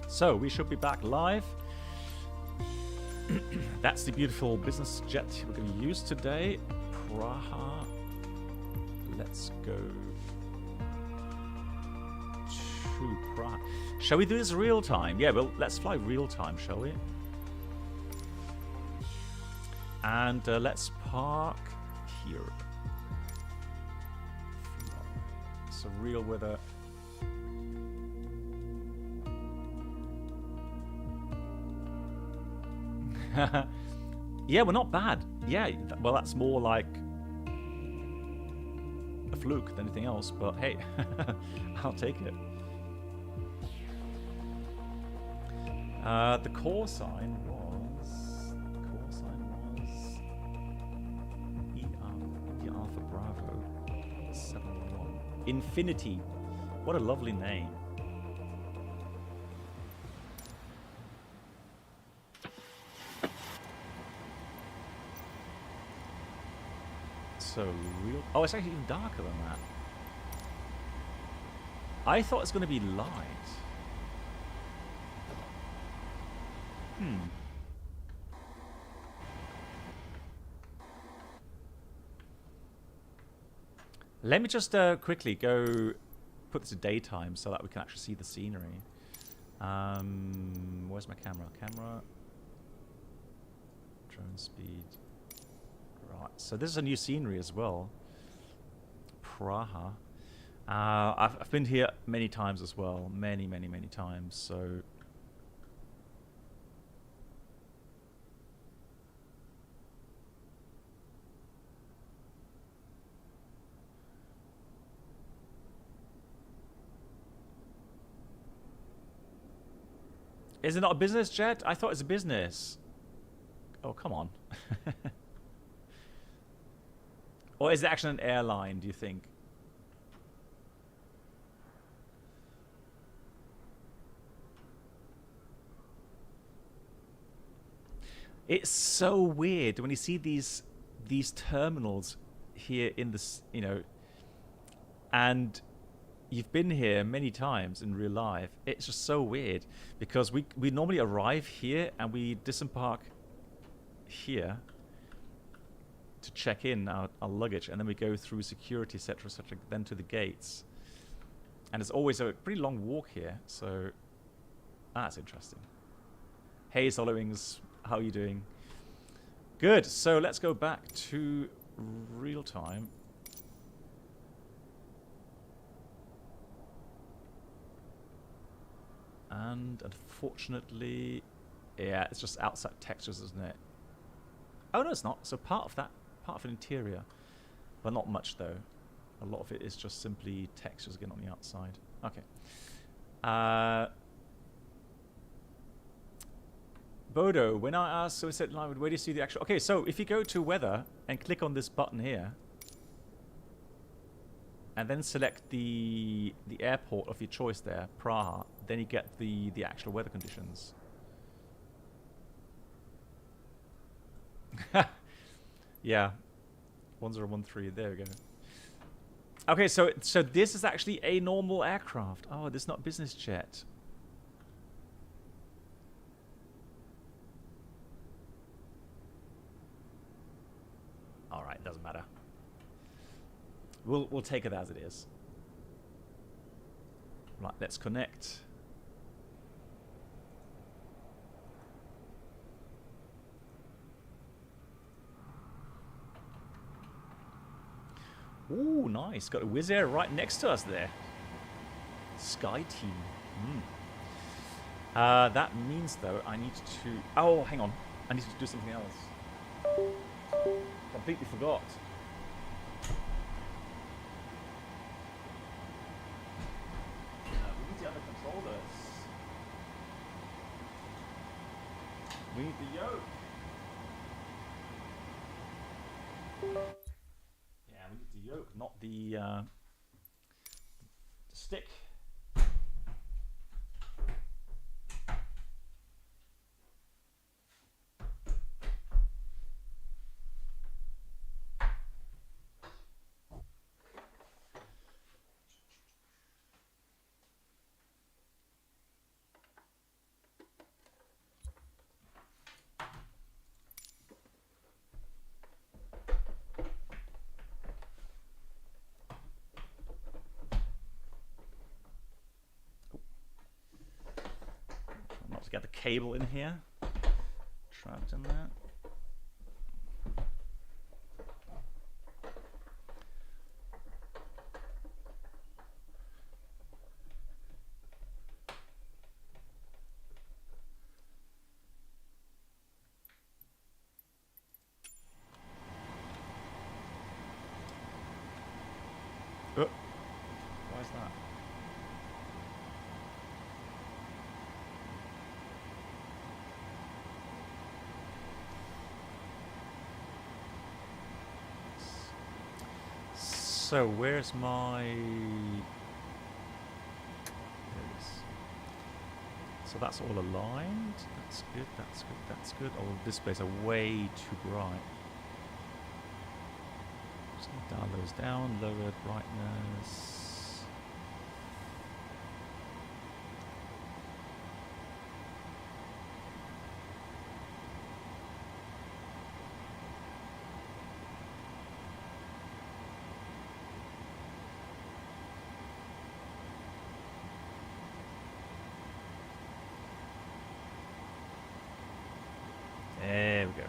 So we should be back live. That's the beautiful business jet we're going to use today. Prague. Let's go to Prague. Shall we do this real time? Yeah, well, let's fly real time, shall we? And let's park here. It's a real weather. Yeah, we're not bad. Yeah, well, that's more like a fluke than anything else, but hey, I'll take it. The call sign was ER for Bravo 71. Infinity. What a lovely name. So real. Oh, it's actually even darker than that. I thought it's going to be light. Let me just quickly go put this to daytime so that we can actually see the scenery. Where's my camera? Camera. Drone speed. Right, so this is a new scenery as well. Prague. I've been here many times as well. Many times. So is it not a business jet? I thought it's a business. Oh, come on. Or is it actually an airline, do you think? It's so weird when you see these terminals here in this, you know, and you've been here many times in real life. It's just so weird because we normally arrive here and we disembark here to check in our luggage, and then we go through security, etc., then to the gates. And it's always a pretty long walk here, so that's interesting. Hey, Solowings, how are you doing? Good, so let's go back to real time. And unfortunately, yeah, it's just outside textures, isn't it? Oh, no, it's not. So part of an interior, but not much though. A lot of it is just simply textures again on the outside. Okay. Bodo, when I asked, so it said, where do you see the actual? Okay, so if you go to weather and click on this button here, and then select the airport of your choice there, Prague, then you get the actual weather conditions. Yeah, 1013. There we go. Okay, so this is actually a normal aircraft. Oh, this is not business jet. All right, doesn't matter. We'll take it as it is. Right, let's connect. Ooh, nice. Got a Wizz Air right next to us there. Sky Team. That means, though, I need to... Oh, hang on. I need to do something else. Completely forgot. We need the other controllers. We need the yoke. The yoke, not the stick. cable in here, trapped in there. Why is that? So where's my... There it is. So that's all aligned. That's good, that's good, that's good. All the displays are way too bright. Just gonna dial those down, lower brightness. There we go.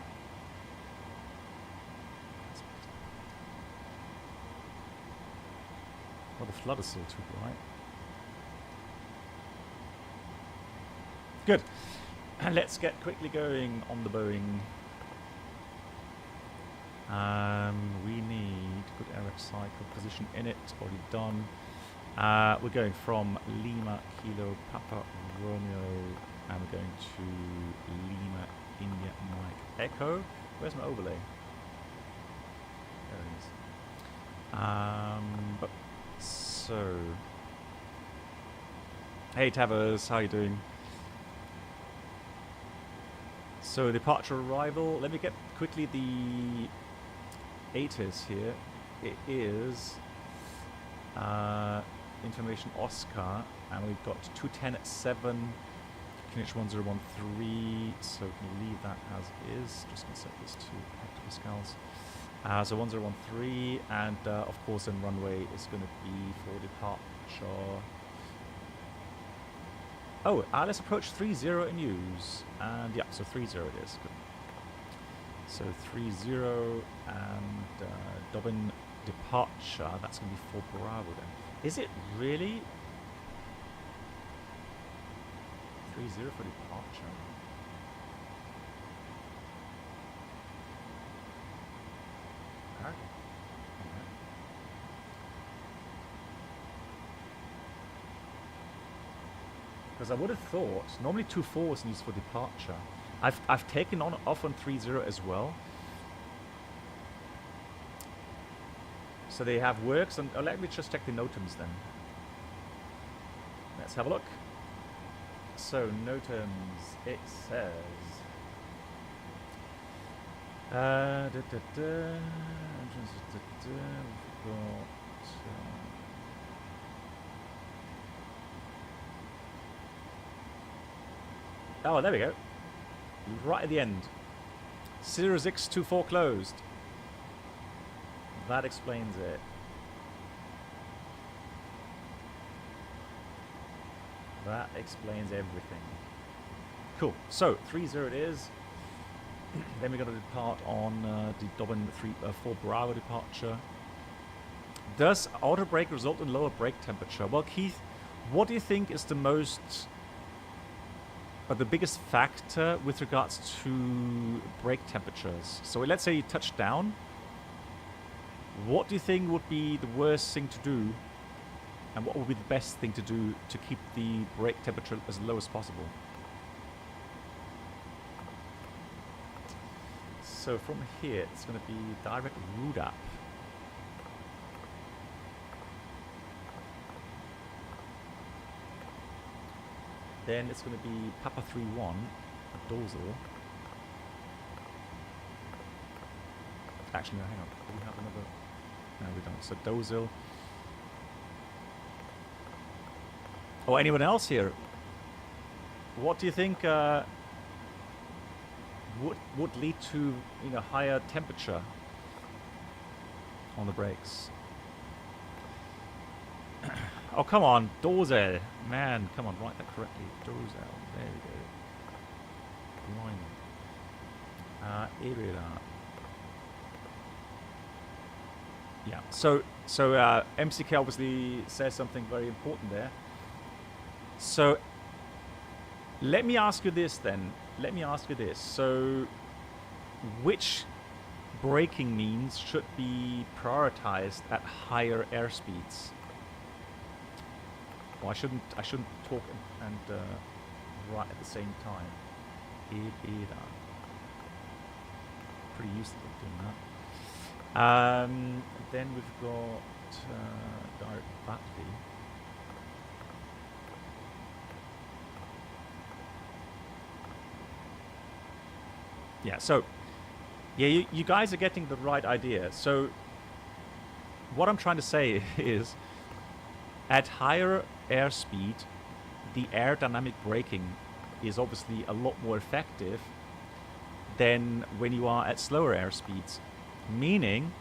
Well, the flood is still too bright. Good. And let's get quickly going on the Boeing. We need good air cycle position in it. Already done. We're going from Lima Kilo Papa Romeo, and we're going to Lima India Mike Echo. Where's my overlay? There it is. But so, hey Tavers, how you doing? So departure arrival. Let me get quickly the ATIS here. It is information Oscar, and we've got 210 at 7. Kinich 1013, so we can leave that as is. Just going to set this to hectopascals. So 1013, and of course, then runway is going to be for departure. Oh, let's approach 30 in use, and yeah, so 30 it is. Good. So 30 and Dobbin departure. That's going to be for Bravo then. Is it really? 30 for departure. Okay. Because I would have thought normally 24 is used for departure. I've taken off on 30 as well. So they have works on. Oh, let me just check the NOTAMs then. Let's have a look. So NOTAMs, it says we've got oh, there we go. Right at the end. 0624 closed. That explains it. That explains everything. Cool. So 30 it is. Then we're going to depart on the Dobbin 4 Bravo departure. Does auto brake result in lower brake temperature? Well, Keith, what do you think is the biggest factor with regards to brake temperatures? So let's say you touch down. What do you think would be the worst thing to do? And what would be the best thing to do to keep the brake temperature as low as possible? So from here, it's going to be direct route up. Then it's going to be Papa 3-1, dorsal. Actually, no, hang on. Do we have another? No, we don't. So dorsal. Oh, anyone else here? What do you think would lead to higher temperature on the brakes? Oh, come on, dorsal. Man, come on, write that correctly. Dorsal. There we go. blimey. Area. Yeah. So MCK obviously says something very important there. So let me ask you this then. So which braking means should be prioritized at higher airspeeds? Well, I shouldn't talk and write at the same time. Pretty used to doing that. Then we've got direct VATV. Yeah, so yeah, you guys are getting the right idea. So what I'm trying to say is, at higher airspeed, the aerodynamic braking is obviously a lot more effective than when you are at slower airspeeds. Meaning,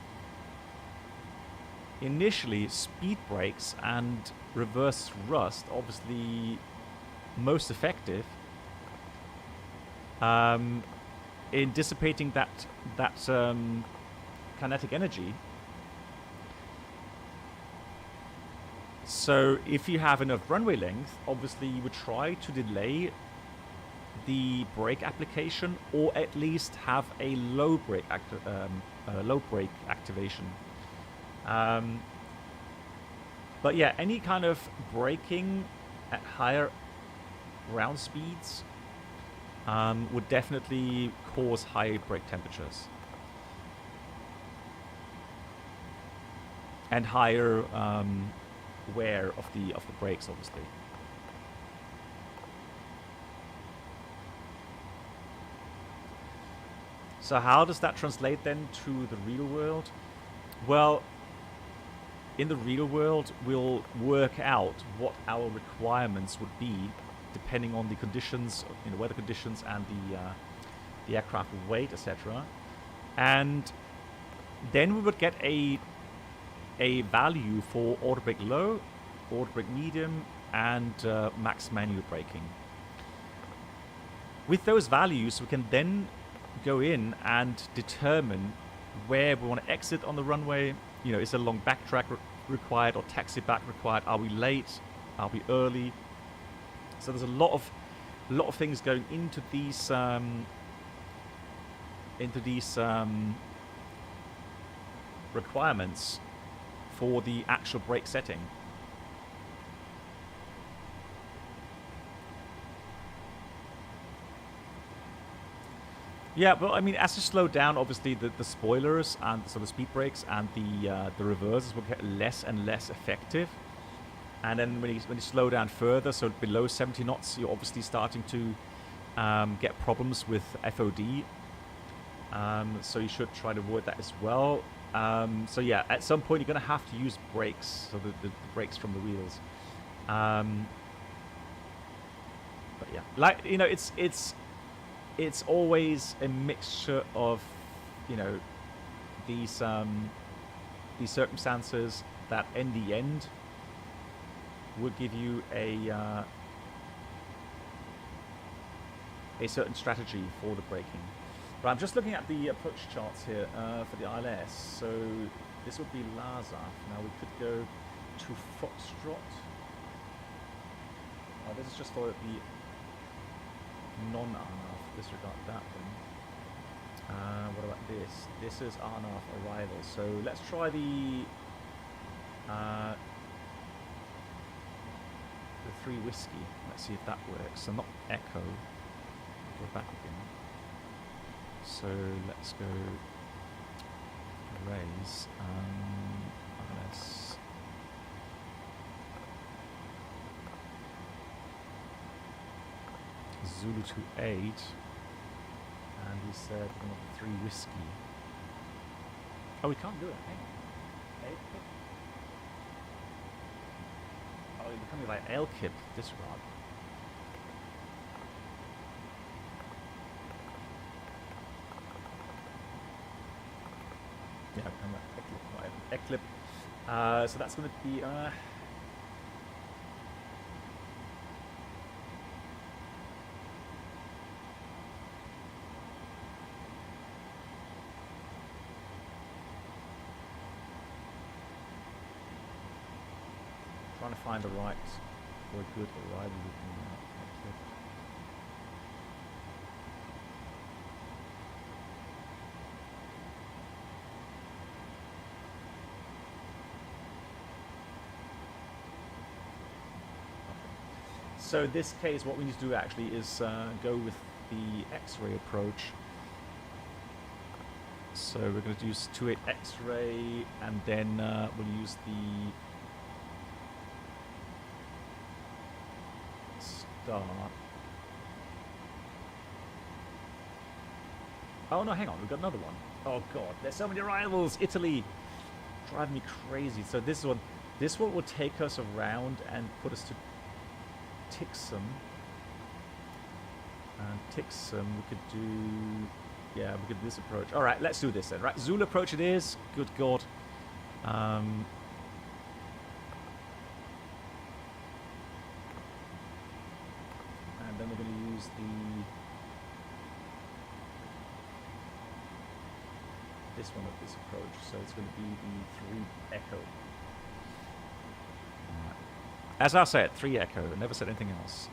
initially, speed brakes and reverse thrust, obviously most effective in dissipating that kinetic energy. So if you have enough runway length, obviously you would try to delay the brake application, or at least have a low brake activation. But yeah, any kind of braking at higher ground speeds would definitely cause high brake temperatures and higher wear of the brakes, obviously. So how does that translate then to the real world? Well, in the real world, we'll work out what our requirements would be depending on the conditions, weather conditions and the aircraft weight, etc. And then we would get a value for auto brake low, auto brake medium, and max manual braking. With those values, we can then go in and determine where we want to exit on the runway. Is a long backtrack required or taxi back required? Are we late? Are we early? So there's a lot of things going into these requirements for the actual brake setting. Yeah, but I mean, as you slow down, obviously the spoilers and the sort of speed brakes and the reversers will get less and less effective. And then when you slow down further, so below 70 knots, you're obviously starting to get problems with FOD. So you should try to avoid that as well. So yeah, at some point you're going to have to use brakes, so the brakes from the wheels. But yeah, like it's always a mixture of these circumstances that in the end will give you a certain strategy for the braking. But I'm just looking at the approach charts here for the ILS. So this would be Lazar. Now we could go to Foxtrot. Oh, this is just for the non-RNAV. Disregard that one. What about this? This is RNAV arrival. So let's try the 3 whiskey. Let's see if that works. So not echo. We're back again. So let's go raise RLS. Zulu to 8, and we said we want 3 whiskey. Oh, we can't do it. Hang on. Oh, you're becoming like LKIP disregard. Yeah, I'm Eclip. So that's going to be Trying to find the right or a good arrival route. So in this case, what we need to do actually is go with the X-ray approach. So we're going to use 28 X-ray, and then we'll use the start. Oh no, hang on, we've got another one. Oh god, there's so many arrivals. Italy, driving me crazy. So this one will take us around and put us to Tixum. And Tixum, we could do, yeah, we could do this approach. All right, let's do this then. Right, Zulu approach it is. Good God. And then we're going to use this one of this approach. So it's going to be the 3 Echo. As I said, 3 Echo. I never said anything else.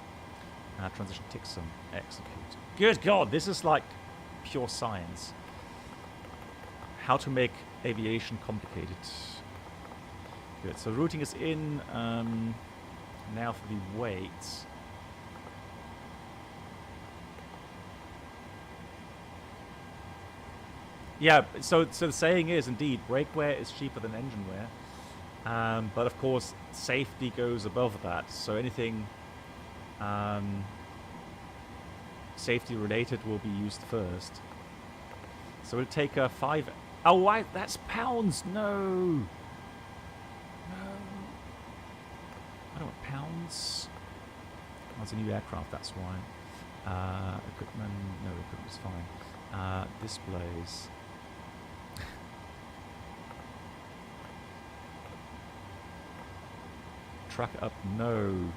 Transition Tixum. Execute. Good God, this is like pure science. How to make aviation complicated. Good. So routing is in. Now for the weights. Yeah. So the saying is indeed, brake wear is cheaper than engine wear. But of course, safety goes above that. So anything safety related will be used first. So we'll take a 5. Oh, why? That's pounds. No. No. I don't want pounds. Oh, it's a new aircraft. That's why. Equipment. No, equipment's fine. Displays. Track it up, no.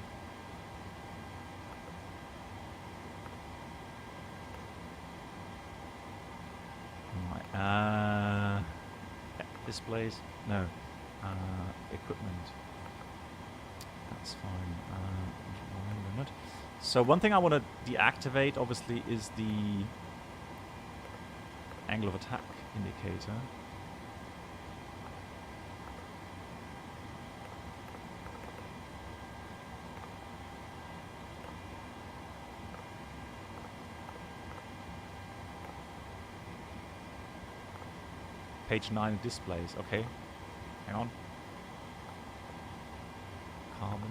Right, displays, no. Equipment, that's fine. So one thing I want to deactivate, obviously, is the angle of attack indicator. Page 9 of displays. Okay. Hang on. Carbon.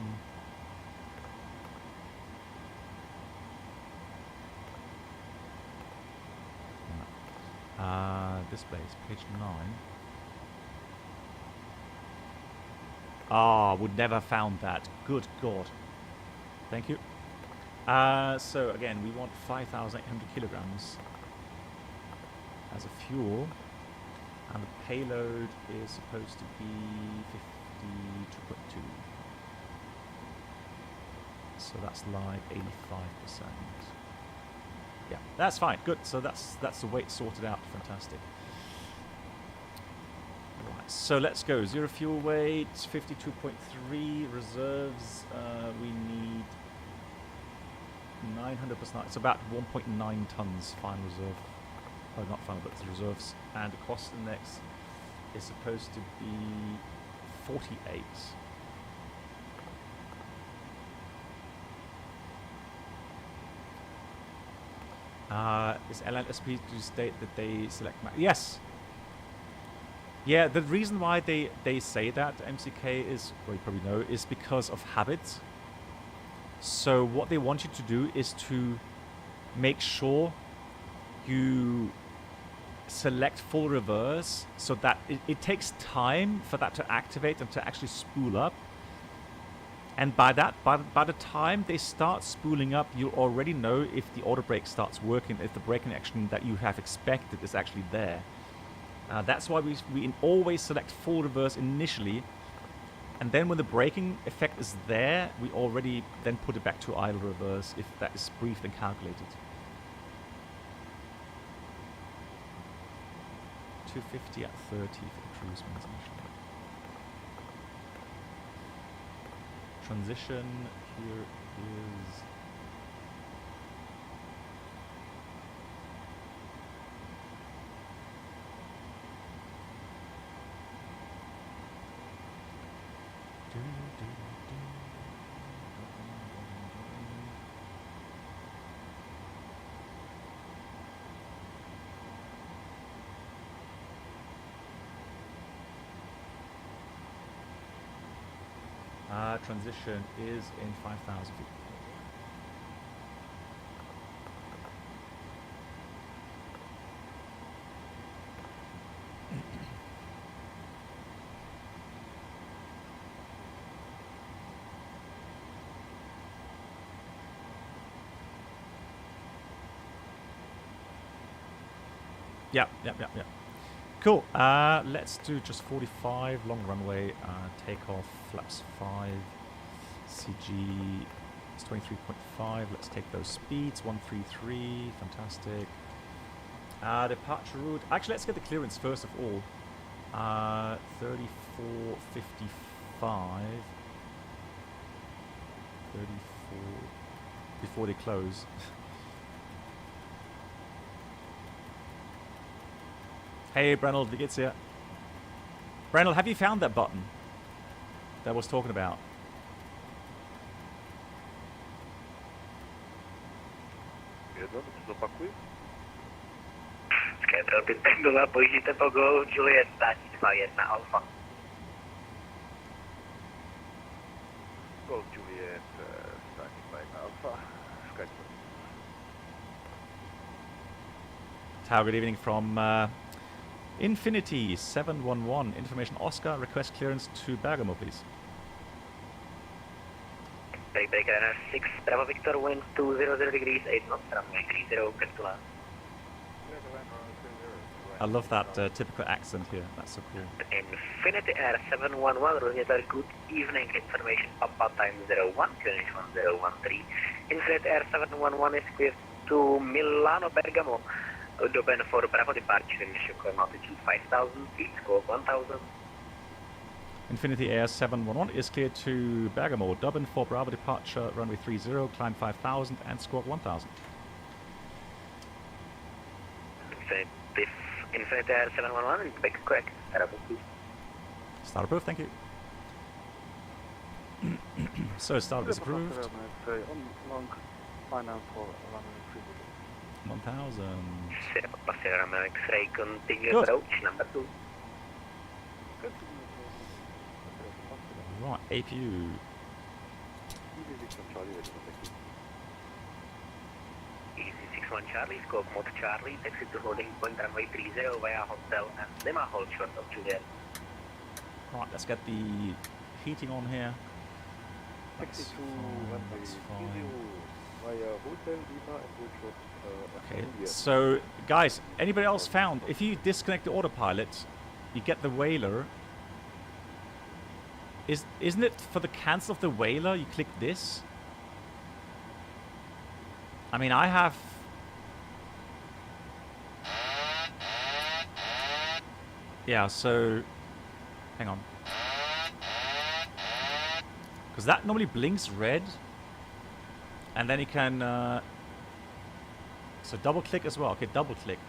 Displays. Page 9. Ah, would never have found that. Good God. Thank you. So again, we want 5,800 kilograms as a fuel. And the payload is supposed to be 52.2. So that's like 85%. Yeah, that's fine. Good. So that's the weight sorted out. Fantastic. Right. So let's go. 0 fuel weight, 52.3 reserves. We need 900 plus 9. It's about 1.9 tons final reserve. Oh, not final, but the reserves. And the cost index is supposed to be 48. Is LNSP to state that they select... Yes! Yeah, the reason why they say that, MCK, is, well, you probably know, is because of habits. So what they want you to do is to make sure you select full reverse so that it takes time for that to activate and to actually spool up. And by the time they start spooling up, you'll already know if the auto brake starts working, if the braking action that you have expected is actually there. That's why we always select full reverse initially, and then when the braking effect is there, we already then put it back to idle reverse if that is briefed and calculated. 250 at 30 for the cruise winds initially. transition here is... transition is in 5,000 feet. Yeah. Cool. Let's do just 45, long runway, takeoff, flaps 5, CG is 23.5. Let's take those speeds, 133, fantastic. Departure route. Actually, let's get the clearance first of all. 3455. 34 before they close. Hey, Brennel, wie geht's dir? Brennel, have you found that button that I was talking about? Scatter Pitback 2, pojďte po Go, Juliet, 21 Alpha. Go, Juliet, starting by Alpha, schedule. Tower, good evening from Infinity 711. Information Oscar, request clearance to Bergamo, please. Breaker runner 6, Bravo Victor, wind 200 degrees, 8 knots, runway 30, cancel. I love that typical accent here. That's so cool. Infinity Air 711, Roger, good evening. Information Papa time 01, clearance 1013. Infinity Air 711 is cleared to Milano, Bergamo. Open for Bravo departure, initial climb altitude 5,000 feet, score 1,000. Infinity Air 711 is cleared to Bergamo. Dublin for Bravo departure, runway 30, climb 5,000 and squawk 1,000. Infinity Air 711, back correct. Start approved, please. Start approved, thank you. So start is approved. Long final for runway 1,000. Passenger X-ray, continue Good. approach number 2. Right, APU. Easy 61 Charlie, scope mode Charlie, taxi to holding point runway 30 via hotel and Lima, hold short of Juliet. Right, let's get the heating on here. Taxi to runway 30 via hotel Lima and hold short. Okay, so guys, anybody else found if you disconnect the autopilot, you get the Whaler. Isn't it for the cancel of the Whaler you click this? I mean, I have... Yeah, so... Hang on. Because that normally blinks red. And then you can... So double click as well. Okay, double click.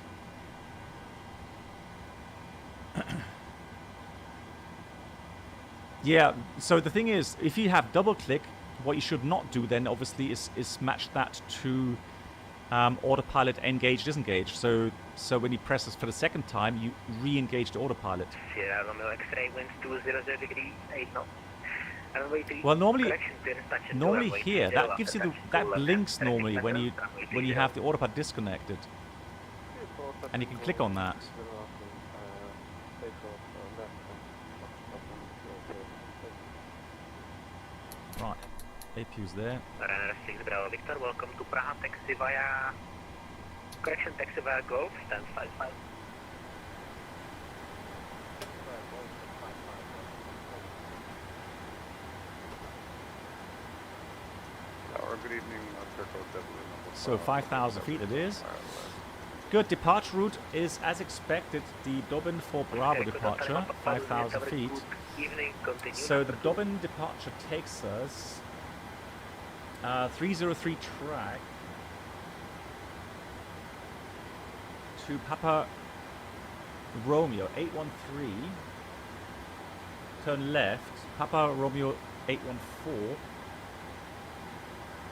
Yeah, so the thing is, if you have double click, what you should not do then obviously is match that to autopilot engage, disengage. So when you press this for the second time, you re-engage the autopilot. Sierra Romeo X-ray, winds 200 degrees, 8 knots. Well, normally here that gives you that blinks normally when you have the autopilot disconnected, and you can click on that. Right, APU's there. Runner 6 Bravo Victor, welcome to Prague, taxi via... Correction, taxi via Golf, stand 55. Good evening, so 5,000 feet it is. Good, departure route is as expected, the Dublin for Bravo departure, 5,000 feet. evening, continue. So the Dublin departure takes us 303 track to Papa Romeo 813. Turn left, Papa Romeo 814,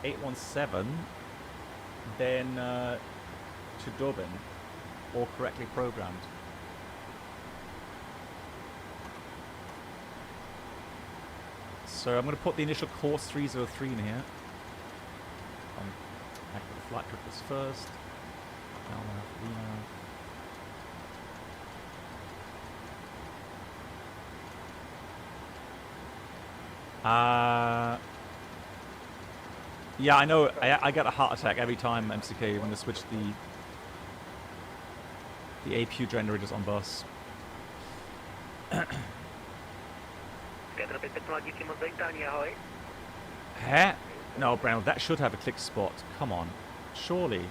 817, then to Dublin, all correctly programmed. So I'm going to put the initial course 303 in here. Back to the flight triplets first. Yeah, I know. I get a heart attack every time MCK when they switch the APU generators on bus. Huh? No, Brown, that should have a click spot. Come on. Surely.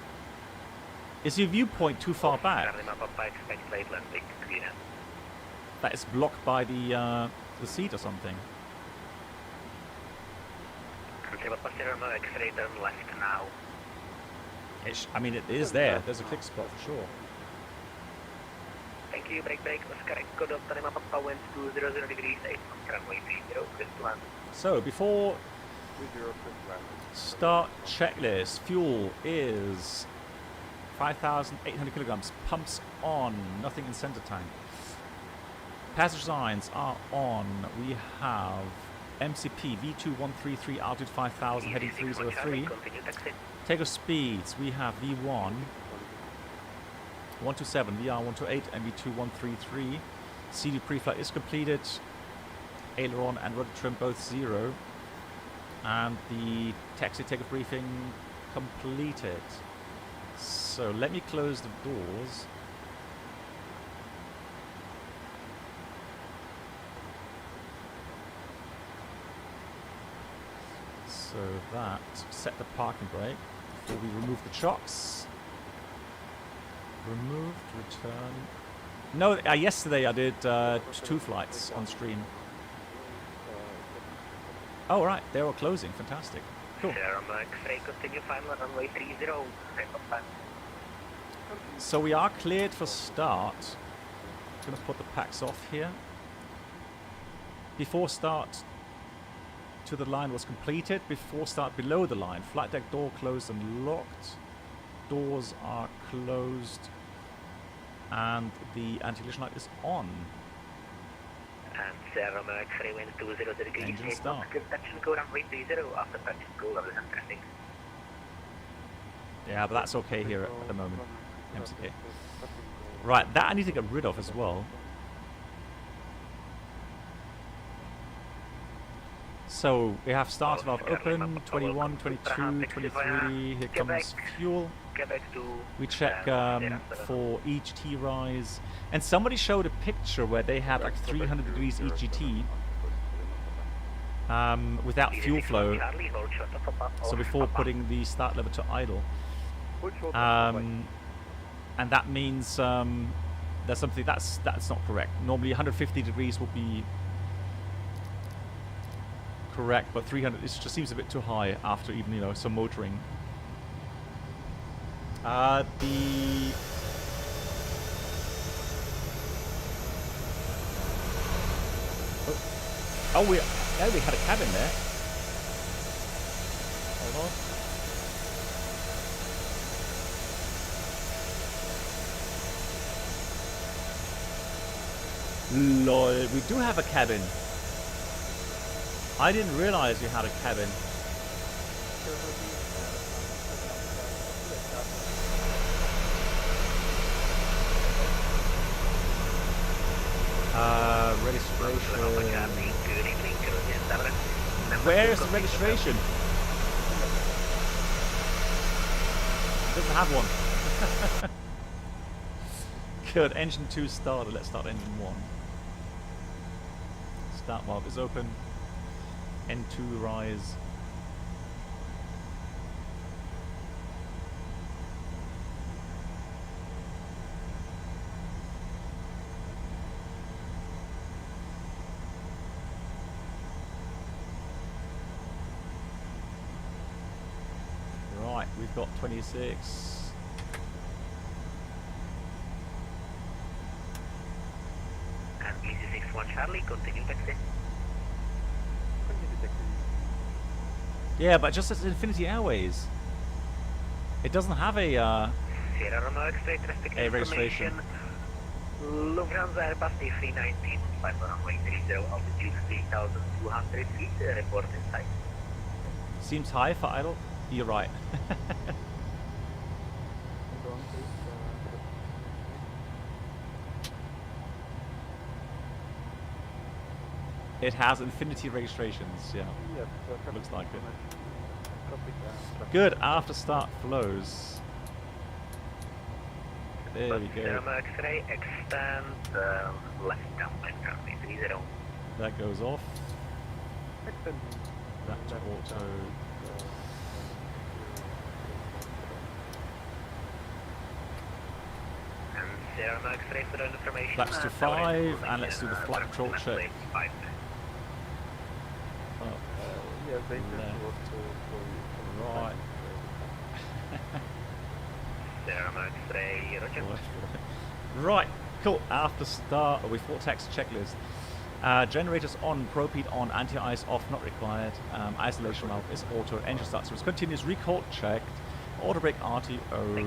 Is your viewpoint too far back? That is blocked by the seat or something. Left now. I mean, it is there. There's a click spot for sure. Thank you, break, Oscar Echo, Delta Lima, Papa, winds 200 degrees, 8 runway 30, clear to land. So, before start checklist, fuel is 5,800 kilograms, pumps on, nothing in center tank. Passenger signs are on. We have MCP V2133, altitude 5,000, heading 303. Takeoff speeds, we have V1 127, VR 128, and V2133. CD pre-flight is completed. Aileron and rudder trim both 0. And the taxi takeoff briefing completed. So let me close the doors. So that set the parking brake before we remove the chocks. Removed, return. No, yesterday I did 2 flights on stream. Oh right, they were closing. Fantastic. Cool. Continue final runway 30. So we are cleared for start. I'm going to put the packs off here. Before start to the line was completed. Before start below the line. Flight deck door closed and locked. Doors are closed. And the anti-collision light is on. And Sierra Romeo X-ray winds 20 degrees. Engine start. Touch and go runway 30 after touch and go level and trending. Yeah, but that's okay here at the moment. MCK. Right, that I need to get rid of as well. So we have start valve open, 21, 22, 23. Here comes fuel. We check for EGT rise. And somebody showed a picture where they had like 300 degrees EGT without fuel flow. So before putting the start lever to idle. And that means there's something that's not correct. Normally 150 degrees will be correct, but 300 it just seems a bit too high after even some motoring. Oh, we had a cabin there. Hold on. Lol, we do have a cabin. I didn't realize we had a cabin. Registration. Where's the registration? Doesn't have one. Good. Engine 2 started. Let's start engine 1. Start valve is open. N2 rise. We've got 26. And BC61 Charlie, continue taxi. Continue taxi. Yeah, but just as Infinity Airways. It doesn't have a Sierra Romeo X-ray, traffic A registration. information. Lufthansa Airbus A319, flight runway 30, altitude 3,200 feet, report in sight. Seems high for idle. You're right. Hold on, please. It has Infinity registrations, yeah. Yes, Looks like it. traffic, Good, after start flows. There we go. Romeo X-ray, extend, left downwind runway 30. That goes off. Extend. That to auto. And Sierra Romeo X-ray for the information. Flaps to 5, and let's do the flight control check. Oh, Yeah, they left. can go right. Sierra Romeo X-ray, roger. Right, cool. After start, with vortex checklist. Generators on, propede on, anti-ice off, not required. Isolation valve is auto. Engine start service continues. Recall checked. Auto brake RTO.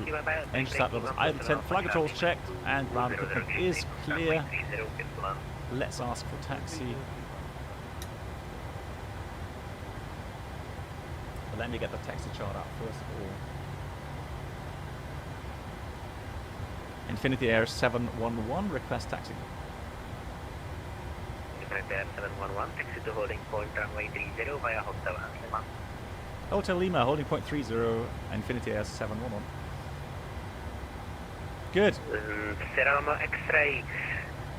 Engine start levels idle 10. Flight controls checked, and ground equipment is clear. Let's ask for taxi. But let me get the taxi chart up first of all. Infinity Air 711, request taxi. Infinity Air 711, taxi to holding point runway 30 via Hotel Lima. Hotel Lima, holding point 30, Infinity Air 711. Good. Sierra Romeo X-ray,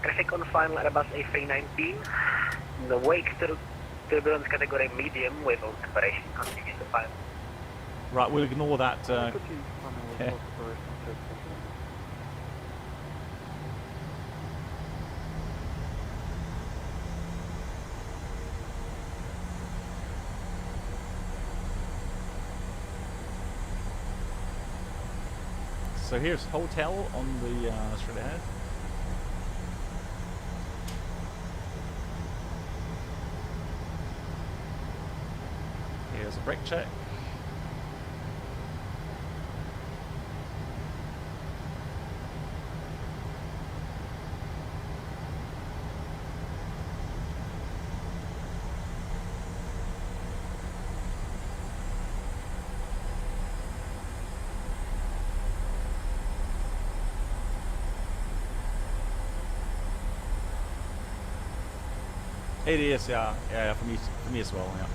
traffic on final Airbus A319. The wake turbulence category medium with on separation, continue to final. Right, we'll ignore that. Yeah. So here's hotel on the straight ahead. Here's a brake check. It is, yeah, yeah, for me as well, yeah.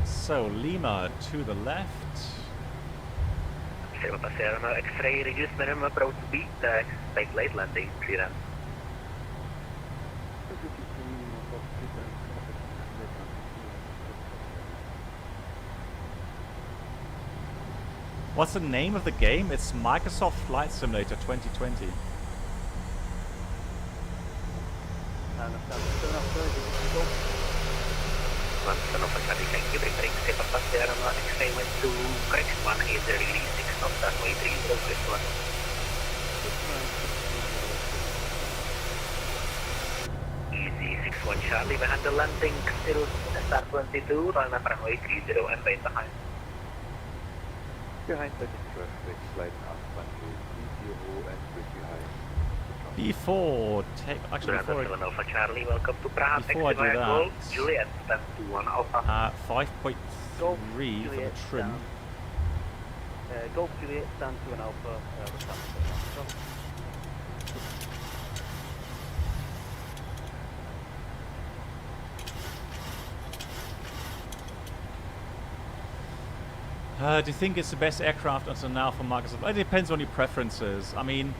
So Lima to the left. Sierra Romeo X-ray, reduce minimum approach speed, expect late landing, clearance. What's the name of the game? It's Microsoft Flight Simulator 2020. Thank you. Preparing step up Sierra Romeo X-ray went to correction 180 release 6 knots runway 30 request 1. Easy 61 Charlie behind the landing, still start 22, run up runway 30 and wait behind. Behind the traffic, slide up runway 30 and pretty high. Before take actually before 7 Alpha Charlie, welcome to Prague. Before I do that, Golf, Juliet, stand to 1 Alpha. 5.3 for the trim. Golf Juliet, stand to an Alpha, Do you think it's the best aircraft until now for Microsoft? It depends on your preferences. I mean,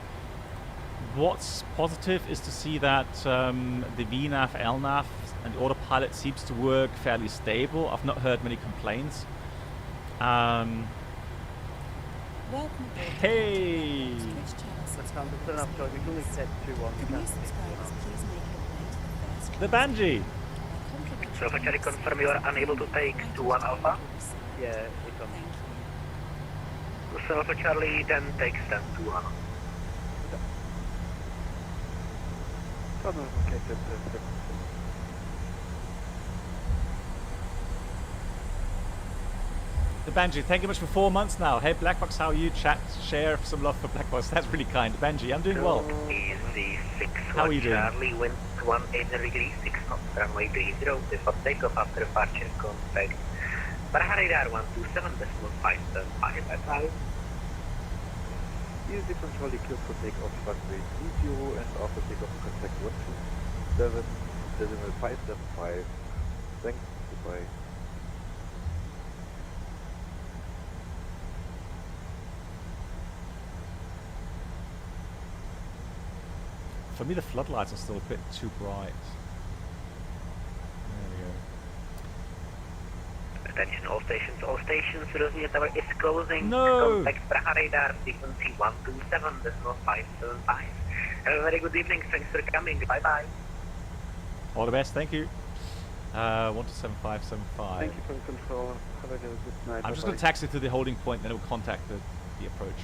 what's positive is to see that the VNAV, LNAV and the Autopilot seems to work fairly stable. I've not heard many complaints. Welcome aboard. Hey! Switch channels. Lufthansa 7 Alpha Charlie, we can only set 2-1. For new subscribers, please make your way to the first The class Banshee! cabin. So, Charlie, confirm you are unable to take 2-1 Alpha? Yeah, it's on. Thank you. So, Alpha Charlie then takes them 2-1. Okay, that's The Banshee, thank you much for 4 months now. Hey Blackbox, how are you? Chat, share some love for Blackbox. That's really kind. Banshee, I'm doing well. Easy 6 How are you doing? Charlie, wind 18 degrees, 6 knots, runway 30, before takeoff after departure, contact. Prague radar 127.575, bye-bye. Easy control clear for takeoff runway 30 and after takeoff contact 127.575. Thanks, goodbye. For me, the floodlights are still a bit too bright. There Attention all stations, Rosnia Tower is closing. No! Contact Prague radar frequency 127.575. Have a very good evening, thanks for coming, bye-bye. we go. All the best, thank you. 127.575. Thank you for the control. Have a good night. I'm just going to taxi to the holding point, then we'll contact the approach.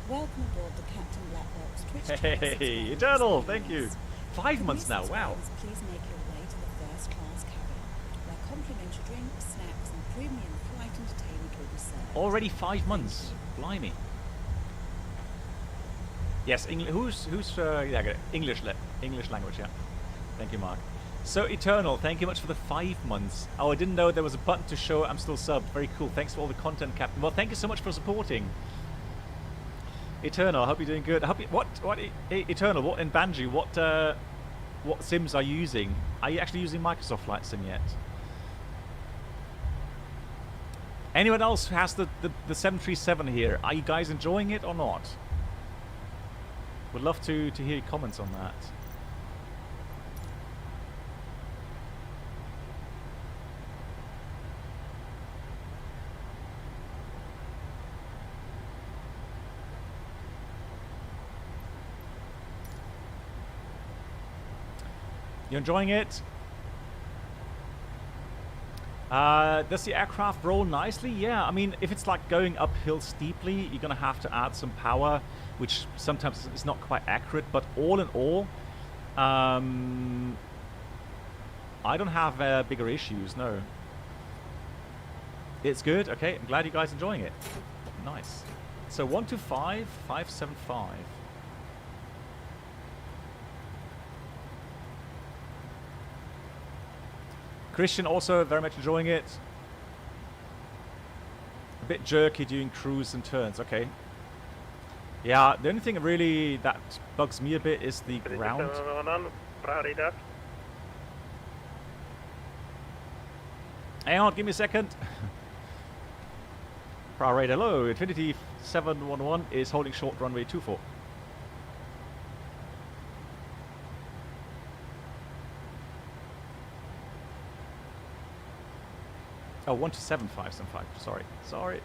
Welcome aboard the Captain Black Box. Twitch Hey, channel Eternal, subscribers, thank you. please. 5 For months new now, wow. subscribers, Please make your way to the first class cabin, where complimentary drinks, snacks, and premium flight entertainment will be served. Already 5 months. Blimey. Yes, who's yeah, good. English language, yeah. Thank you, Mark. So Eternal, thank you much for the 5 months. Oh, I didn't know there was a button to show I'm still subbed. Very cool. Thanks for all the content, Captain. Well, thank you so much for supporting. Eternal, I hope you're doing good. I hope you, Eternal, what in Banshee, what sims are you using? Are you actually using Microsoft Flight Sim yet? Anyone else who has the 737 here? Are you guys enjoying it or not? Would love to hear your comments on that. You enjoying it? Does the aircraft roll nicely? Yeah, I mean, if it's like going uphill steeply, you're gonna have to add some power, which sometimes is not quite accurate, but all in all, I don't have bigger issues, no. It's good, okay, I'm glad you guys are enjoying it. Nice. So 125, 575. Christian also very much enjoying it. A bit jerky doing cruise and turns, okay. Yeah, the only thing really that bugs me a bit is the ground. Hang on, give me a second. Prague radar, hello, Infinity 711 is holding short runway 24. Oh, 127.575. Sorry.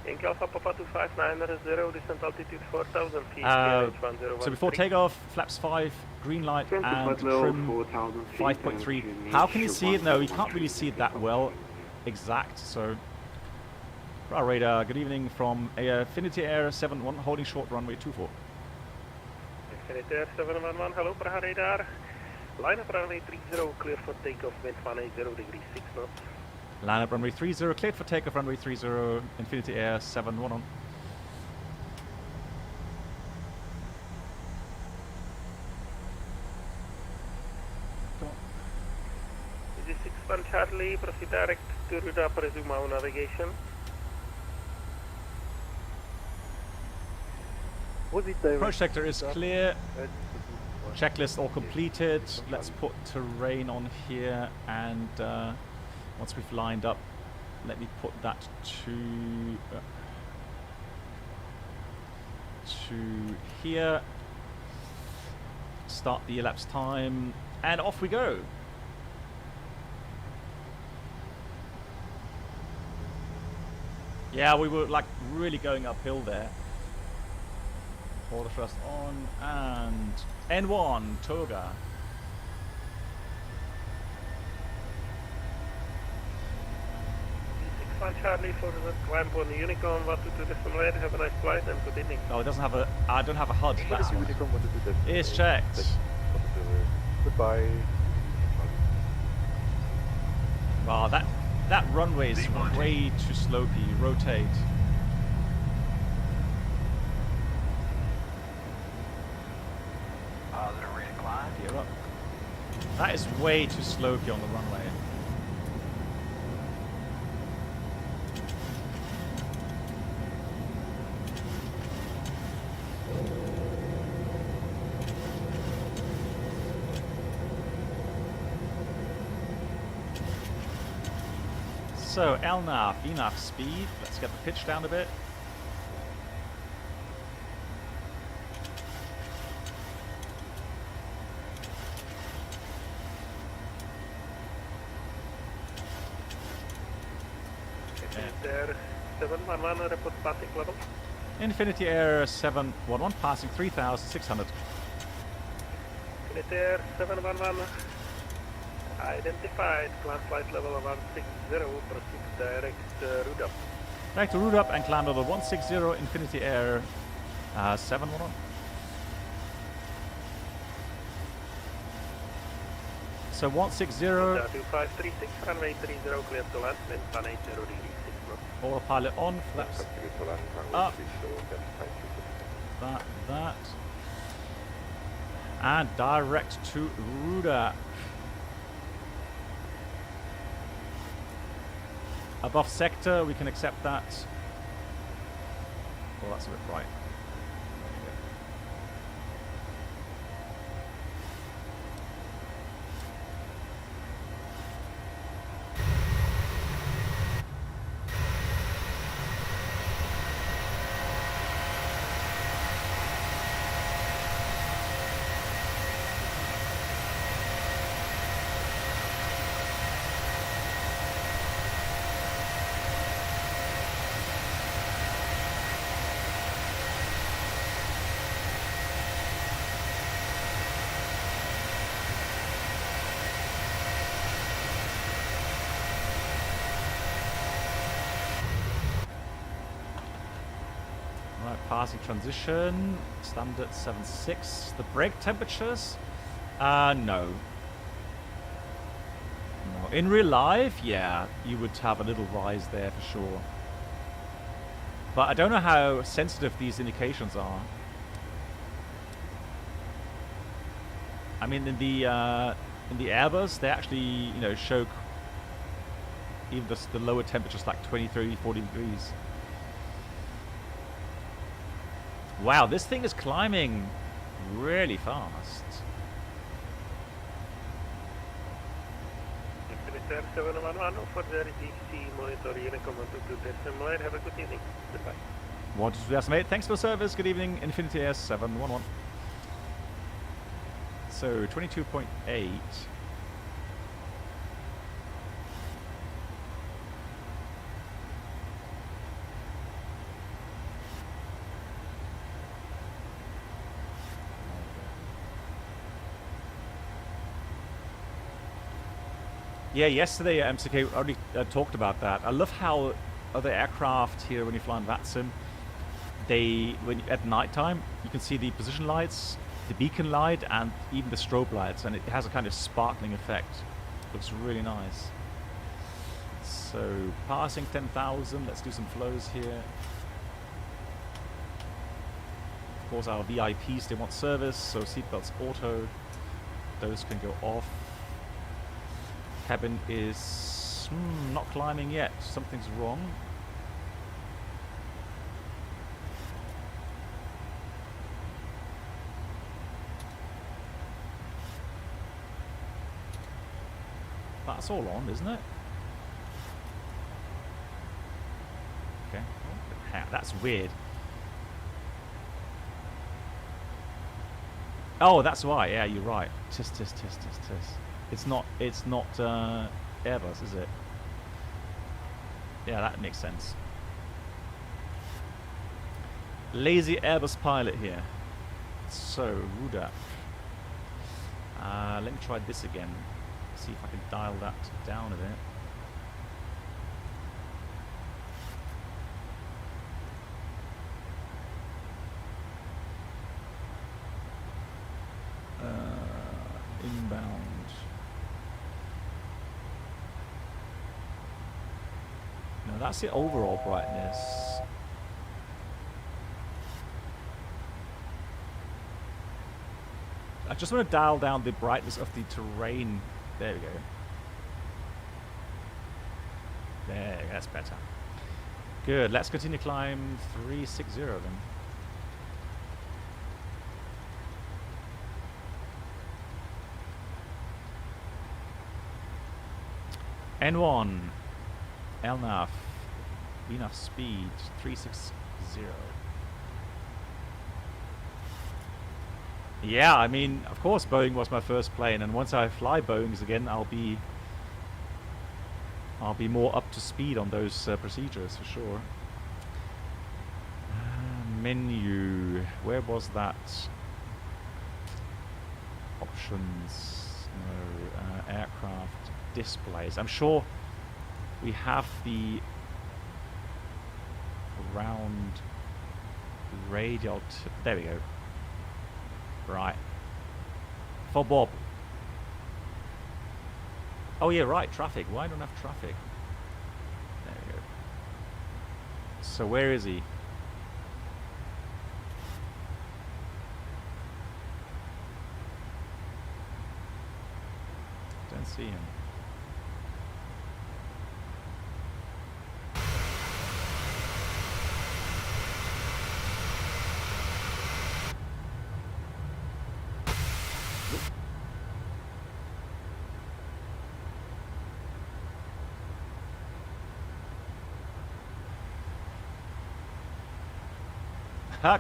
Yankee Alpha Papa 25990, descent altitude 4,000 feet. So before takeoff, flaps 5, green light, and trim 5.3. How can you see it? No, you can't really see it that well exact. So, Prague radar, good evening from Affinity Air 71, holding short runway 24. Infinity Air 711, hello, Prague radar. Line up runway 30, clear for takeoff, wind 180 degrees, 6 knots. Line up runway 30, cleared for takeoff, runway 30, Infinity Air 711. This is 61 Charlie, proceed direct to Ruda, resume our navigation. Approach sector is clear. Checklist all completed. Let's put terrain on here, and once we've lined up, let me put that to here. Start the elapsed time, and off we go. Yeah, we were like really going uphill there. Forward thrust on and N1 Toga. Charlie for the climb on the Unicorn, what to do the simulator, have a nice flight and good evening. Oh, it doesn't have a. I don't have a HUD. That's You why. really come want to do that. It's checked. Goodbye. Wow, that runway is way too slopey. Rotate. Positive rate of climb. Gear up. That is way too slopey on the runway. So, LNAV, VNAV speed. Let's get the pitch down a bit. There, 711 report passing level. Infinity Air 711 passing 3,600. Infinity Air 711. Identified, climb flight level 160, proceed direct route up. Back to route up and climb level 160, Infinity Air 711. So 160. 2536, runway 30, clear to land, wind 180 degrees 6 knots. Autopilot on, flaps up. That. And direct to Ruda. Above sector, we can accept that. Well, that's a bit right. Passing transition, standard 7.6. The brake temperatures? No. No. In real life, yeah, you would have a little rise there for sure. But I don't know how sensitive these indications are. I mean, in the Airbus, they actually, you know, show even the lower temperatures like 20, 30, 40 degrees. Wow, this thing is climbing really fast. Infinity 711 for the RTC monitor Unicom to the simulator. Have a good evening. Goodbye. Wanted to estimate. Thanks for the service. Good evening, Infinity Air 711. So 22.8. Yeah, yesterday MCK already talked about that. I love how other aircraft here, when you fly in VATSIM, at night time, you can see the position lights, the beacon light, and even the strobe lights, and it has a kind of sparkling effect. Looks really nice. So, passing 10,000, let's do some flows here. Of course, our VIPs, they want service, so seatbelts auto. Those can go off. Cabin is not climbing yet. Something's wrong. That's all on, isn't it? Okay. That's weird. Oh, that's why. Yeah, you're right. Tisk. It's not Airbus, is it? Yeah, that makes sense. Lazy Airbus pilot here. So, Rudolph. Let me try this again. See if I can dial that down a bit. Inbound. No, that's the overall brightness. I just want to dial down the brightness of the terrain. There we go. There, that's better. Good, let's continue climb 360 then. N1, LNAV, VNAV speed, 360. Yeah, I mean, of course Boeing was my first plane, and once I fly Boeings again, I'll be more up to speed on those procedures for sure. Menu, where was that? Options, no, aircraft. Displays. I'm sure we have the round radial. There we go. Right. For Bob. Oh yeah, right. Traffic. Why don't I have traffic? There we go. So where is he? Don't see him.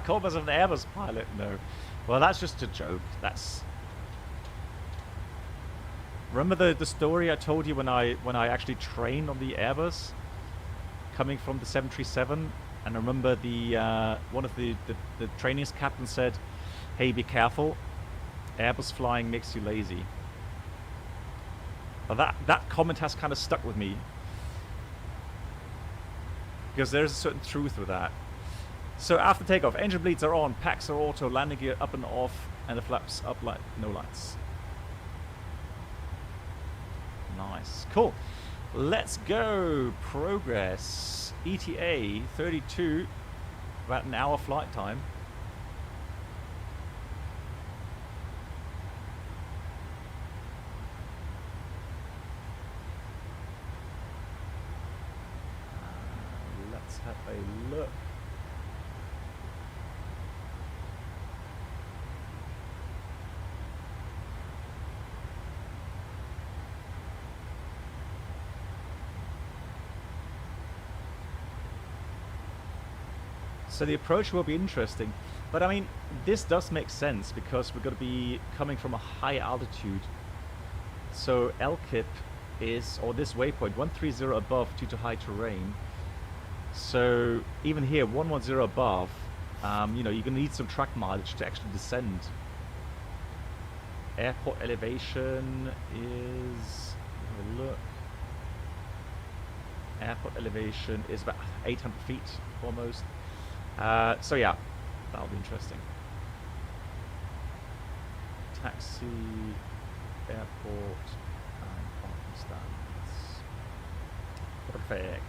Called as an Airbus pilot? No. Well, that's just a joke. That's. Remember the story I told you when I actually trained on the Airbus, coming from the 737, and I remember the one of the training's captain said, "Hey, be careful. Airbus flying makes you lazy." Well, that comment has kind of stuck with me because there's a certain truth with that. So after takeoff, engine bleeds are on, packs are auto, landing gear up and off, and the flaps up like no lights. Nice. Cool. Let's go. Progress. ETA 32. About an hour flight time. Let's have a look. So the approach will be interesting, but I mean, this does make sense because we're going to be coming from a high altitude. So LKIP is, or this waypoint, 130 above due to high terrain. So even here, 110 above, you know, you're going to need some track mileage to actually descend. Airport elevation is, have a look. Airport elevation is about 800 feet almost. So yeah, that'll be interesting. Taxi, airport, and parking stands. Perfect.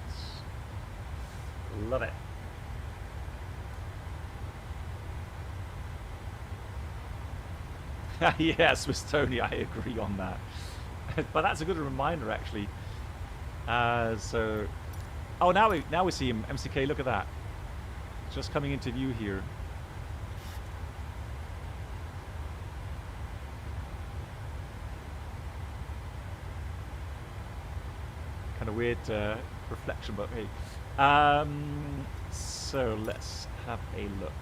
Love it. Yeah, Swiss Tony, I agree on that. But that's a good reminder, actually. So, oh, now we see him. MCK, look at that. Just coming into view here. Kind of weird reflection, but hey. So let's have a look.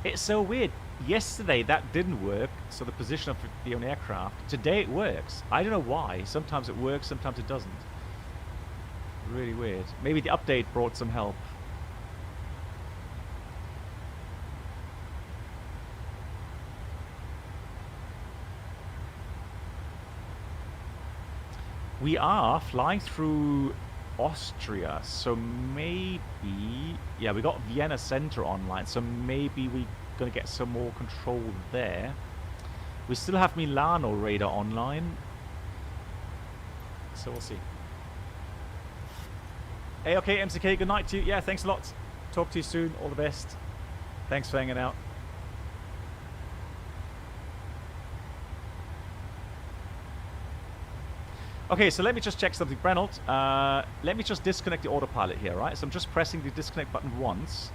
It's so weird. Yesterday that didn't work, so the position of the own aircraft. Today it works. I don't know why. Sometimes it works, sometimes it doesn't. Really weird. Maybe the update brought some help. We are flying through Austria, so maybe... Yeah, we got Vienna Center online, so maybe we're going to get some more control there. We still have Milano radar online, so we'll see. Hey, okay, MCK, good night to you. Yeah, thanks a lot. Talk to you soon. All the best. Thanks for hanging out. Okay, so let me just check something, Brenold. Let me just disconnect the autopilot here, right? So I'm just pressing the disconnect button once.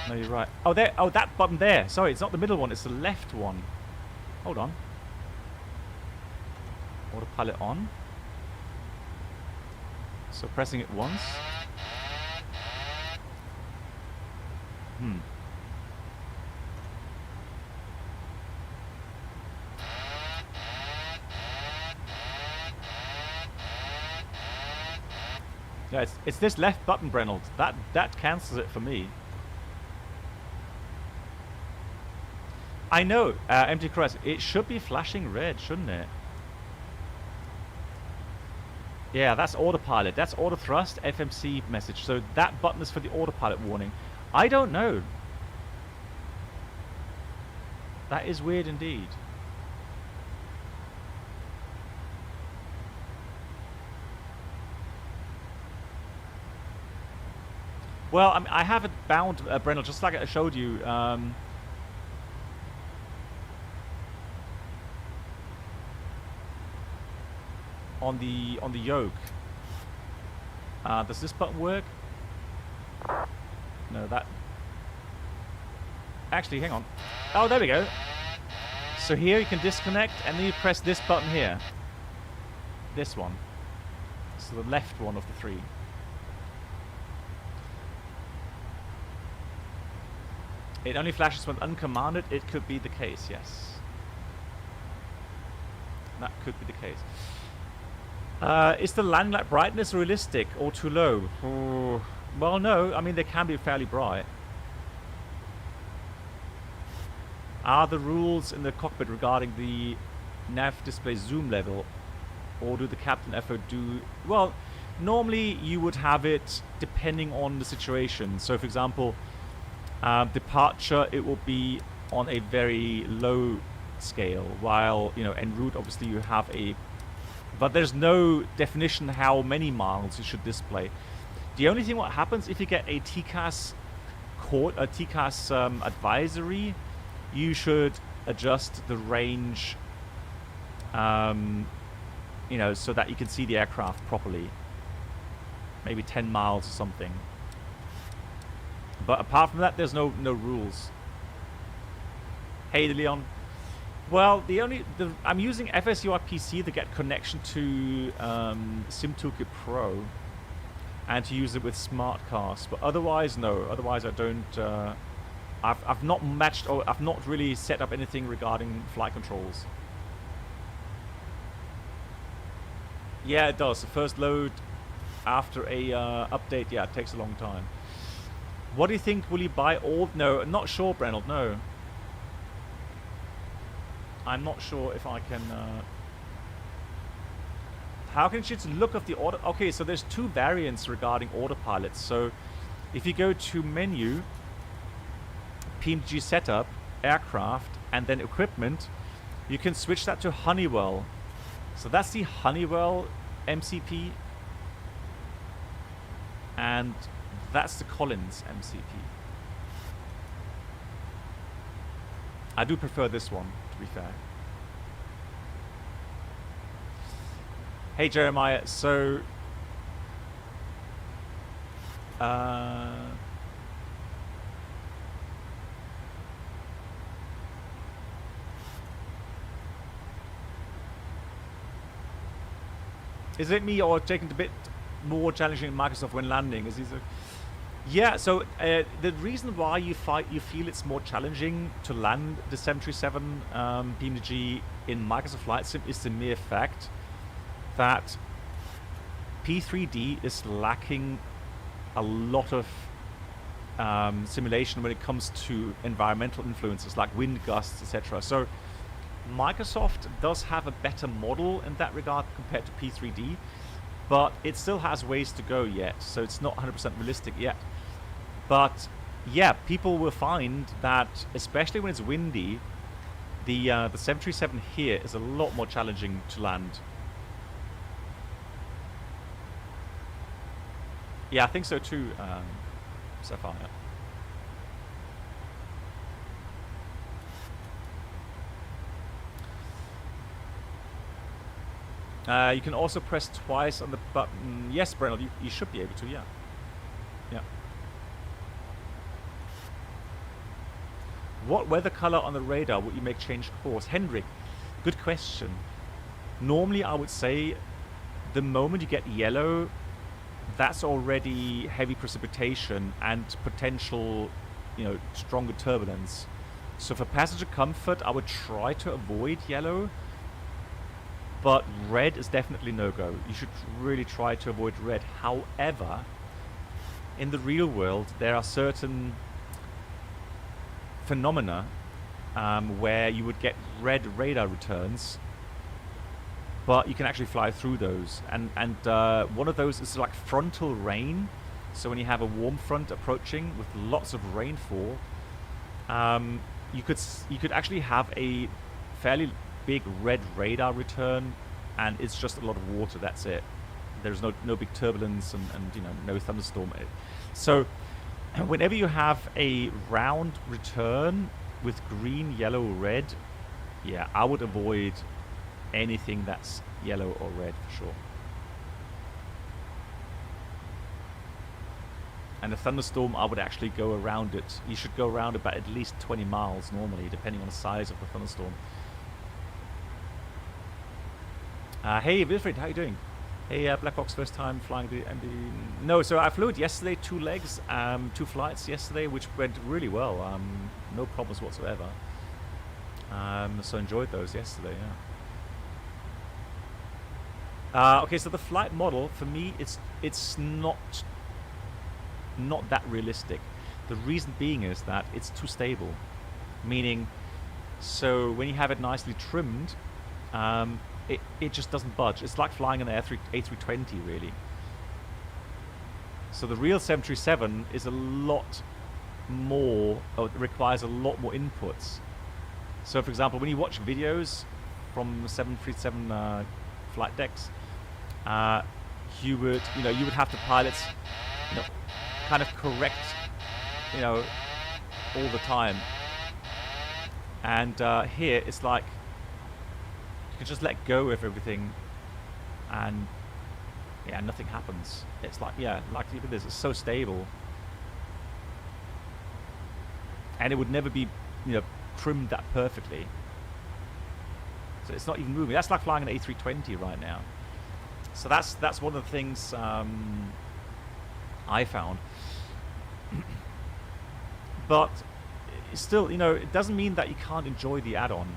No, you're right. Oh, there. Oh, that button there. Sorry, it's not the middle one. It's the left one. Hold on. Autopilot on. So pressing it once. Yeah, it's this left button, Brenold. That cancels it for me. I know, Empty Crest. It should be flashing red, shouldn't it? Yeah, that's autopilot. That's auto thrust FMC message. So that button is for the autopilot warning. I don't know. That is weird indeed. Well, I have it bound, Brendel, just like I showed you. On the yoke. Does this button work? No, that... Actually, hang on. Oh, there we go. So here you can disconnect, and then you press this button here. This one. So the left one of the three. It only flashes when uncommanded. It could be the case, yes. That could be the case. Is the landing light brightness realistic or too low? Well, no. I mean, they can be fairly bright. Are the rules in the cockpit regarding the nav display zoom level, or do the captain FO do... Well, normally you would have it depending on the situation. So, for example, departure, it will be on a very low scale, while, you know, en route, obviously, you have a... But there's no definition how many miles you should display. The only thing what happens if you get a TCAS advisory, you should adjust the range, you know, so that you can see the aircraft properly. Maybe 10 miles or something. But apart from that, there's no rules. Hey, Leon. Well, I'm using FSUR PC to get connection to SimToolkit Pro, and to use it with SmartCast. But otherwise, no. Otherwise, I don't. I've not matched, or I've not really set up anything regarding flight controls. Yeah, it does. The first load after a update, yeah, it takes a long time. What do you think? Will you buy all? No, I'm not sure, Brenold. No. I'm not sure if I can... How can you look at the auto... Okay, so there's two variants regarding autopilot. So if you go to menu, PMDG setup, aircraft, and then equipment, you can switch that to Honeywell. So that's the Honeywell MCP. And that's the Collins MCP. I do prefer this one, to be fair. Hey Jeremiah, so is it me or taking it a bit more challenging in Microsoft when landing? Is it? Yeah, so the reason why you feel it's more challenging to land the 737 PMDG in Microsoft Flight Sim is the mere fact that P3D is lacking a lot of simulation when it comes to environmental influences like wind gusts, etc. So Microsoft does have a better model in that regard compared to P3D, but it still has ways to go yet, so it's not 100% realistic yet. But yeah, people will find that, especially when it's windy, the 737 here is a lot more challenging to land. Yeah, I think so too, Sapphire. You can also press twice on the button. Yes, Brennell, you should be able to, yeah. Yeah. What weather color on the radar would you make change course? Hendrik, good question. Normally I would say the moment you get yellow, that's already heavy precipitation and potential, stronger turbulence. So for passenger comfort, I would try to avoid yellow. But red is definitely no-go. You should really try to avoid red. However, in the real world, there are certain phenomena where you would get red radar returns, but you can actually fly through those. And one of those is like frontal rain. So when you have a warm front approaching with lots of rainfall, you could actually have a fairly big red radar return, and it's just a lot of water. That's it. There's no big turbulence and no thunderstorm. So whenever you have a round return with green, yellow, red, yeah, I would avoid anything that's yellow or red for sure. And a thunderstorm, I would actually go around it. You should go around about at least 20 miles normally, depending on the size of the thunderstorm. Hey, Wilfried, how you doing? Hey, Black Box, first time flying the MD. No, so I flew it yesterday, 2 legs, 2 flights yesterday, which went really well. No problems whatsoever. So enjoyed those yesterday, yeah. Okay, so the flight model, for me, it's not that realistic. The reason being is that it's too stable. Meaning, so when you have it nicely trimmed, it just doesn't budge. It's like flying an A320 really. So the real 737 is a lot more, or it requires a lot more inputs. So for example, when you watch videos from 737 flight decks, you would have the pilots kind of correct all the time. And here it's like you can just let go of everything and yeah, nothing happens. It's like, yeah, like look at this, it's so stable. And it would never be, trimmed that perfectly. So it's not even moving. That's like flying an A320 right now. So that's one of the things I found. But still, it doesn't mean that you can't enjoy the add-on.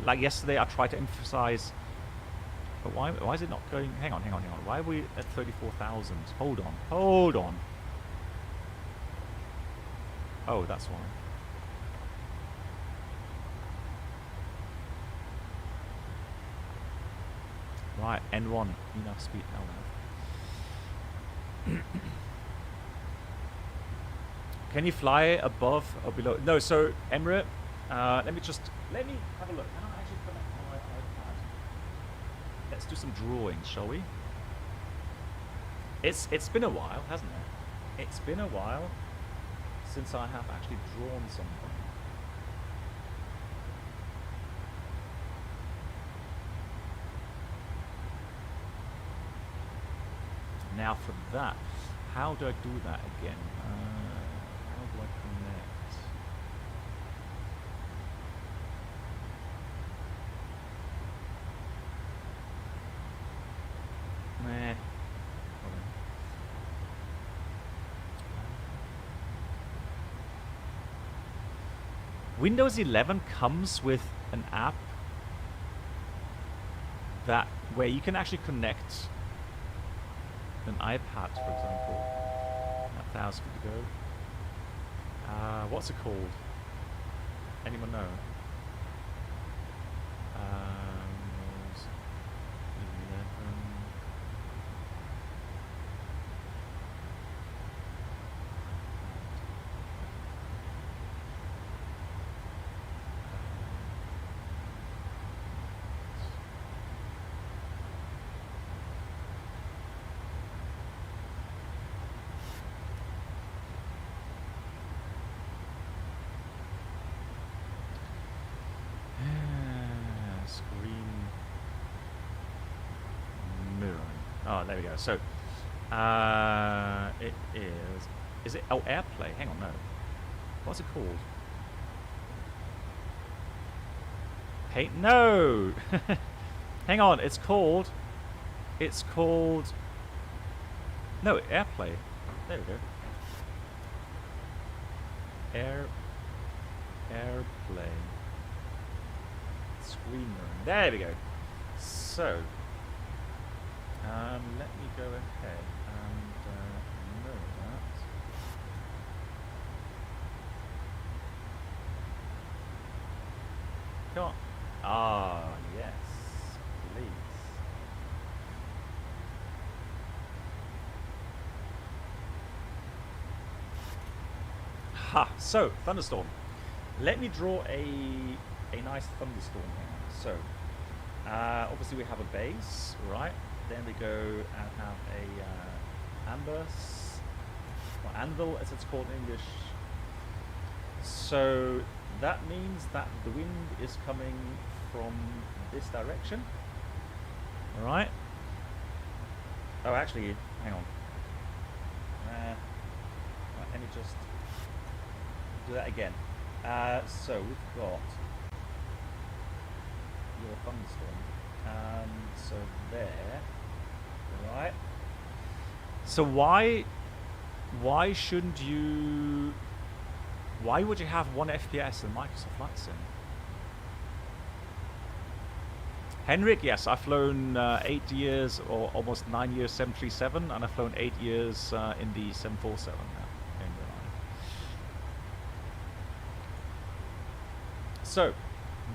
Like yesterday, I tried to emphasize. But why is it not going? Hang on. Why are we at 34,000? Hold on. Oh, that's why. Right, N1, enough speed now. Can you fly above or below? No, so Emre, let me have a look. Can I actually connect my iPad? Let's do some drawings, shall we? It's been a while, hasn't it? It's been a while since I have actually drawn something. Now for that, how do I do that again? How do I connect? Hold on. Windows 11 comes with an app where you can actually connect an iPad, for example. 1,000 feet to go. What's it called? Anyone know? Was 11. Oh, there we go. So, it is... Is it... Oh, airplay. Hang on, no. What's it called? Paint... No! Hang on, it's called... It's called... No, airplay. There we go. Airplay. Screen room. There we go. So... let me go ahead and know that. Come on. Ah, yes. Please. Ha! So, thunderstorm. Let me draw a nice thunderstorm here. So, obviously we have a base, right? Then we go and have a ambus, or anvil as it's called in English. So that means that the wind is coming from this direction. Alright. Oh, actually, hang on. Right, let me just do that again. So we've got your thunderstorm. So there, right? So why shouldn't you? Why would you have 1 FPS in Microsoft Flight Sim? Henrik, yes, I've flown 8 years or almost 9 years 737, and I've flown 8 years in the 747 now. So,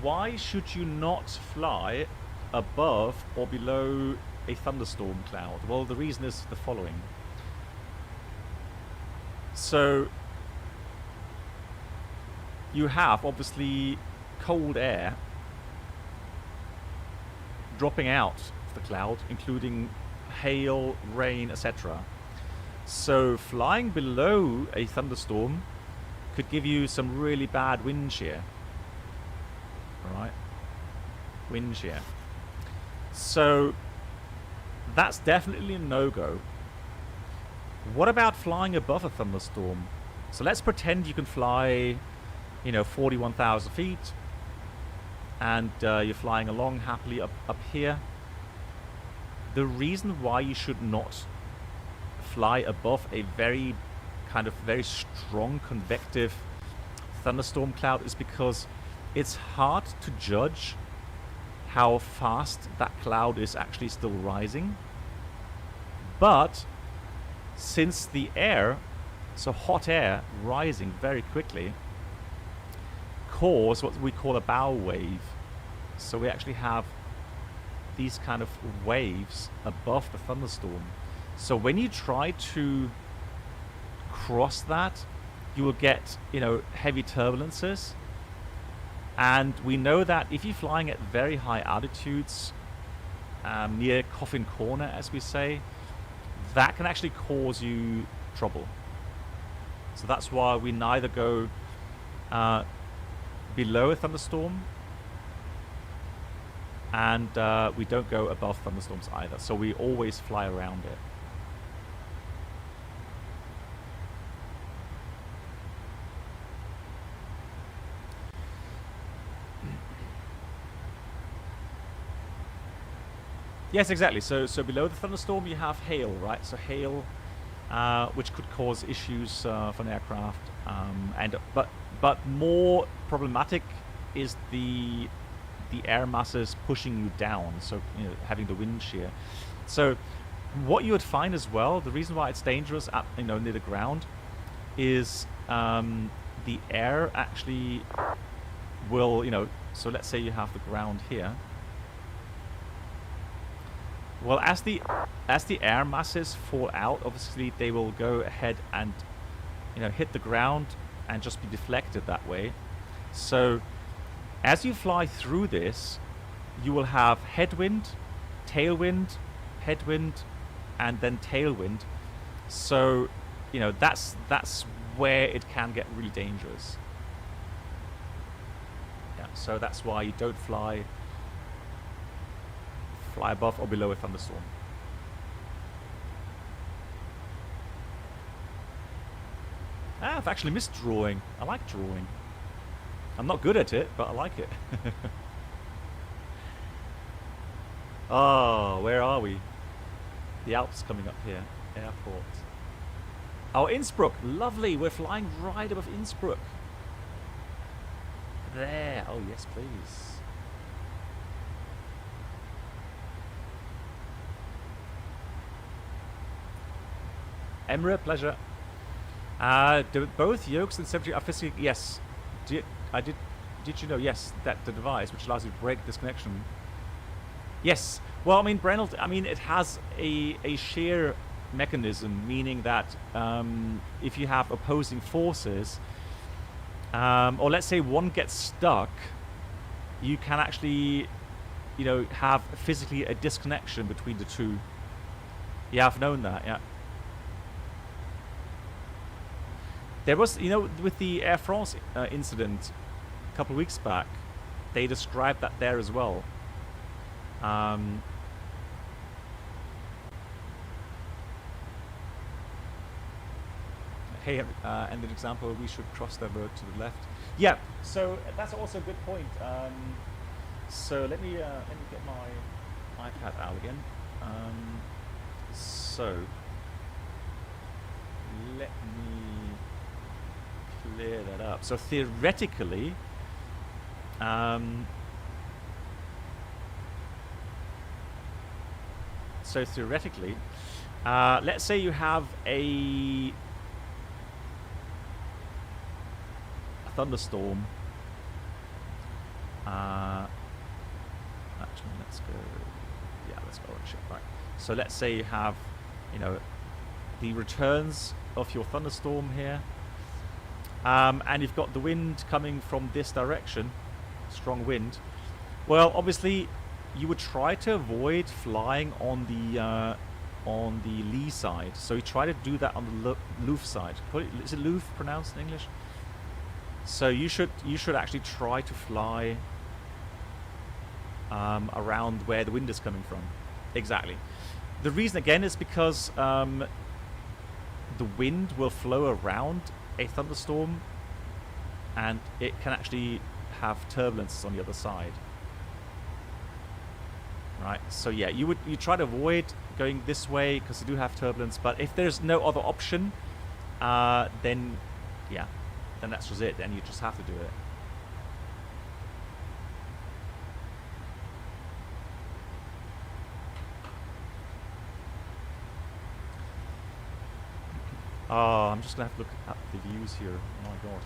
why should you not fly above or below a thunderstorm cloud? Well, the reason is the following. So you have obviously cold air dropping out of the cloud, including hail, rain, etc. So flying below a thunderstorm could give you some really bad wind shear. Alright? Wind shear. So that's definitely a no-go. What about flying above a thunderstorm? So let's pretend you can fly, 41,000 feet, and you're flying along happily up here. The reason why you should not fly above a very strong convective thunderstorm cloud is because it's hard to judge how fast that cloud is actually still rising. But since the air, so hot air rising very quickly, cause what we call a bow wave. So we actually have these kind of waves above the thunderstorm. So when you try to cross that, you will get, heavy turbulences. And we know that if you're flying at very high altitudes, near Coffin Corner, as we say, that can actually cause you trouble. So that's why we neither go below a thunderstorm, and we don't go above thunderstorms either. So we always fly around it. Yes, exactly. So below the thunderstorm you have hail, right? So hail, which could cause issues for an aircraft, but more problematic is the air masses pushing you down. So having the wind shear. So what you would find as well, the reason why it's dangerous at, near the ground, is the air actually will, so let's say you have the ground here. Well, as the air masses fall out, obviously they will go ahead and hit the ground and just be deflected that way. So as you fly through this, you will have headwind, tailwind, headwind, and then tailwind. So that's where it can get really dangerous. Yeah, so that's why you don't fly above or below a thunderstorm. I've actually missed drawing. I like drawing. I'm not good at it, but I like it. Oh, where are we? The Alps coming up here. Airport. Oh, Innsbruck. Lovely. We're flying right above Innsbruck. There. Oh, yes, please. Emre, pleasure. Do both yokes and 70 are physically... Yes. Did you know? Yes, that the device which allows you to break this connection. Yes. Well, I mean, Brennelt, it has a shear mechanism, meaning that if you have opposing forces, or let's say one gets stuck, you can actually, have physically a disconnection between the two. Yeah, I've known that, yeah. There was, with the Air France incident a couple of weeks back, they described that there as well. Hey, and an example, we should cross the road to the left. Yeah, so that's also a good point. So let me get my iPad out again. So let me clear that up. So theoretically, let's say you have a thunderstorm. Actually, let's go. Yeah, let's go on ship. Right. So let's say you have, the returns of your thunderstorm here. And you've got the wind coming from this direction, strong wind. Well, obviously, you would try to avoid flying on the lee side. So you try to do that on the loof side. Is it loof pronounced in English? So you should actually try to fly around where the wind is coming from. Exactly. The reason again is because the wind will flow around a thunderstorm, and it can actually have turbulences on the other side. Right. So yeah, you try to avoid going this way because you do have turbulence. But if there's no other option, then that's just it. Then you just have to do it. Oh, I'm just gonna have to look at the views here. Oh my god.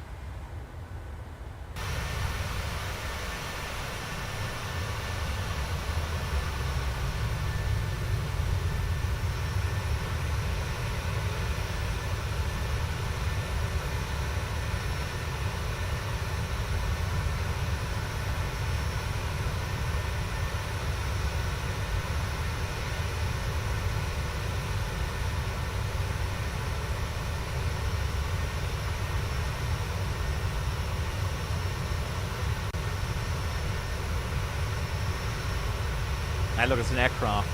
And look, it's an aircraft.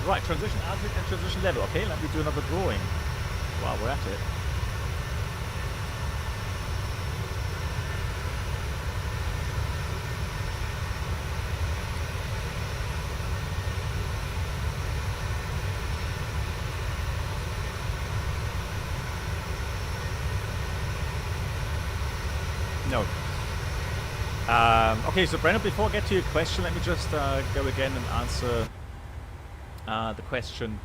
Right, transition altitude and transition level. Okay, let me do another drawing while we're at it. No. Okay, so Brennan, before I get to your question, let me just go again and answer the question.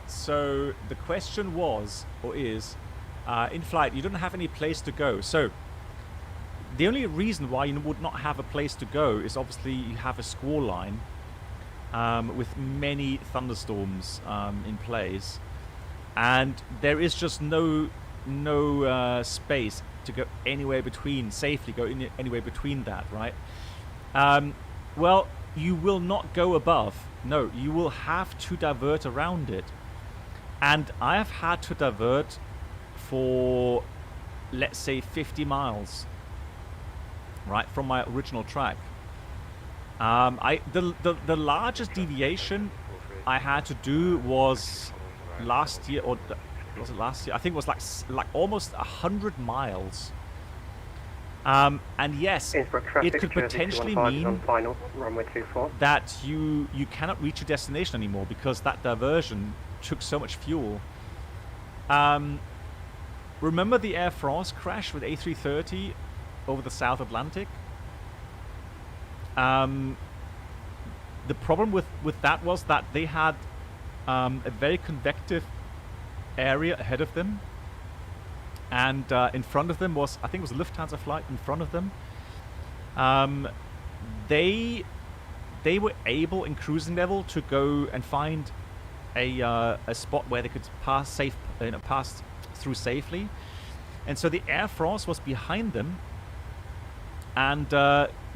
So the question was, or is, in flight, you don't have any place to go. So the only reason why you would not have a place to go is obviously you have a squall line with many thunderstorms in place, and there is just no space to go anywhere between, safely go anywhere between that, right? Well, you will not go above. No, you will have to divert around it. And I have had to divert for, let's say, 50 miles, right, from my original track. The largest deviation I had to do was last year, or was it last year? I think it was like almost 100 miles. And yes, it could potentially mean that you cannot reach your destination anymore because that diversion took so much fuel. Remember the Air France crash with A330 over the South Atlantic? The problem with that was that they had a very convective area ahead of them, and in front of them was, I think it was a Lufthansa flight in front of them. They were able in cruising level to go and find a spot where they could pass through safely, and so the Air France was behind them, and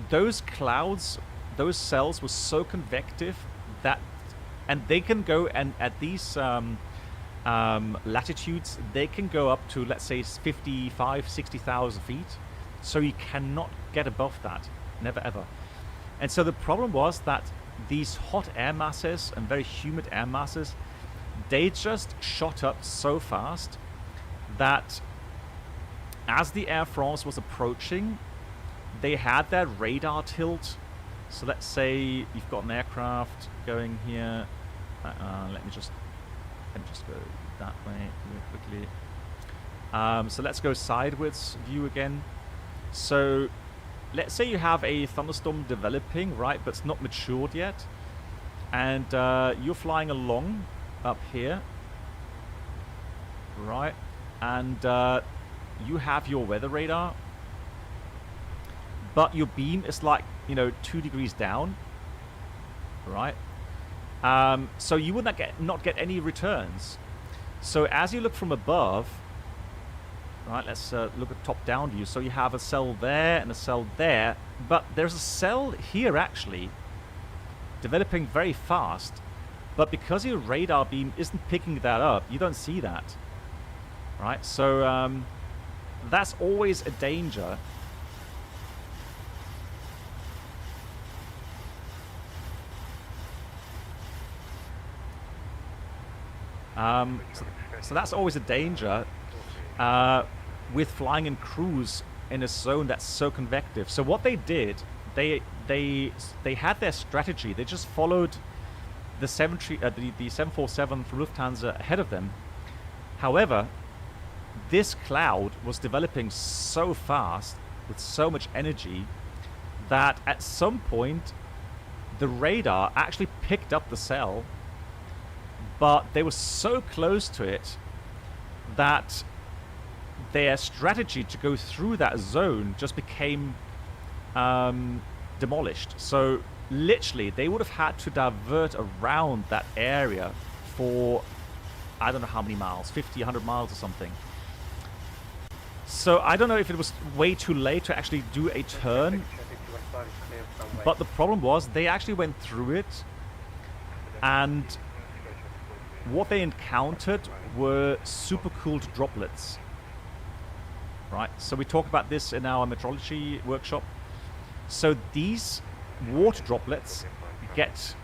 those clouds, those cells were so convective that, and they can go, and at these latitudes they can go up to, let's say, 60,000 feet, so you cannot get above that, never ever. And so the problem was that these hot air masses and very humid air masses, they just shot up so fast that as the Air France was approaching, they had their radar tilt. So let's say you've got an aircraft going here. Let me just go that way real quickly. So let's go sideways view again. So let's say you have a thunderstorm developing, right, but it's not matured yet, and you're flying along up here, right, and you have your weather radar, but your beam is like, 2 degrees down, right? So you would not get any returns. So as you look from above, right, let's look at top-down view. So you have a cell there and a cell there, but there's a cell here actually developing very fast, but because your radar beam isn't picking that up, you don't see that, right? So that's always a danger. So that's always a danger with flying in cruise in a zone that's so convective. So what they did, they had their strategy. They just followed the 747 from Lufthansa ahead of them. However, this cloud was developing so fast with so much energy that at some point the radar actually picked up the cell, but they were so close to it that their strategy to go through that zone just became demolished. So literally they would have had to divert around that area for I don't know how many miles, 50, 100 miles or something. So I don't know if it was way too late to actually do a turn, but the problem was they actually went through it, and what they encountered were supercooled droplets, right? So we talk about this in our metrology workshop. So these water droplets get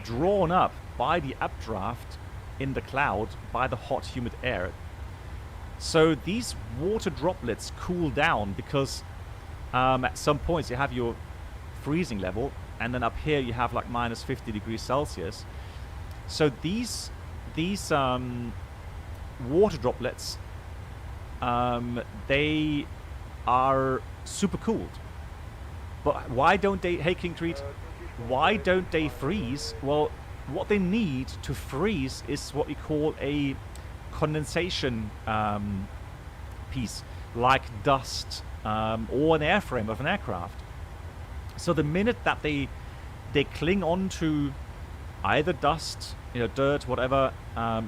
drawn up by the updraft in the cloud by the hot humid air. So these water droplets cool down because at some points you have your freezing level, and then up here you have like minus 50 degrees Celsius. So these water droplets, they are super cooled. But why don't they, hey King Treat, why don't they freeze? Well, what they need to freeze is what we call a condensation piece, like dust or an airframe of an aircraft. So the minute that they cling on to either dust, dirt, whatever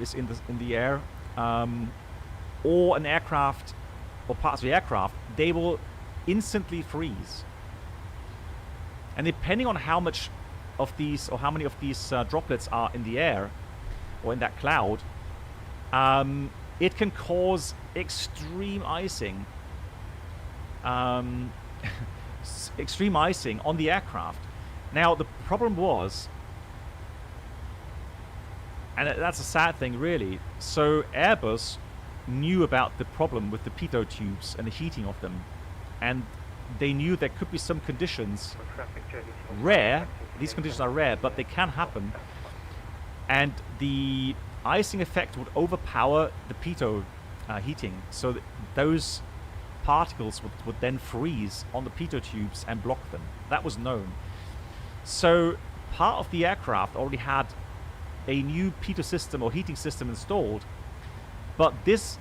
is in the air, or an aircraft or parts of the aircraft, they will instantly freeze. And depending on how much of these or how many of these droplets are in the air or in that cloud, it can cause extreme icing. Extreme icing on the aircraft. Now the problem was, and that's a sad thing really, so Airbus knew about the problem with the pitot tubes and the heating of them, and they knew there could be some conditions, rare, these conditions are rare, but they can happen, and the icing effect would overpower the pitot heating, so that those particles would then freeze on the pitot tubes and block them. That was known. So part of the aircraft already had a new pitot system or heating system installed, but this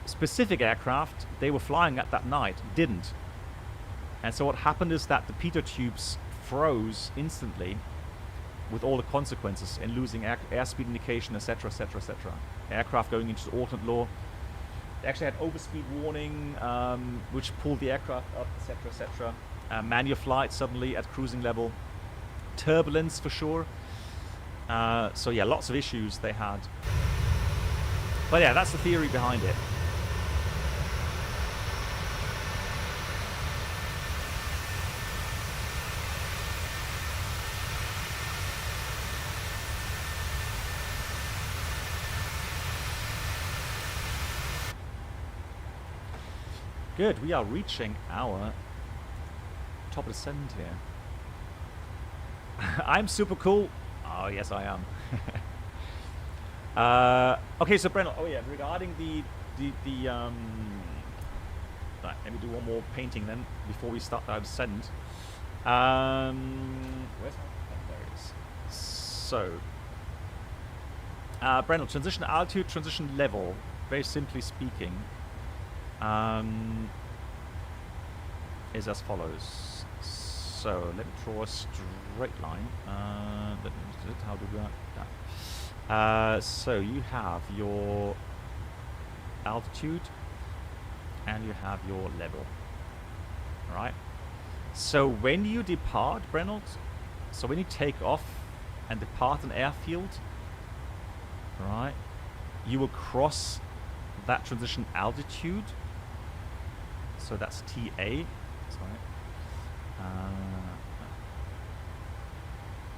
specific aircraft they were flying at that night didn't. And so what happened is that the pitot tubes froze instantly, with all the consequences in losing airspeed indication, etc., etc., etc. Aircraft going into the alternate law. They actually had overspeed warning, which pulled the aircraft up, etc., etc. Manual flight suddenly at cruising level. Turbulence for sure. So yeah, lots of issues they had. But yeah, that's the theory behind it. Good, we are reaching our top of descent here. I'm super cool. Oh, yes, I am. Okay, so Brennan, oh yeah, regarding the right, let me do one more painting then before we start our descent. Where's my pen? There it is. So, Brennan, transition altitude, transition level, very simply speaking. Is as follows. So let me draw a straight line. How do we do that? So you have your altitude and you have your level. Right? So when you depart, Brennelt, so when you take off and depart an airfield, right, you will cross that transition altitude. So that's TA. Sorry.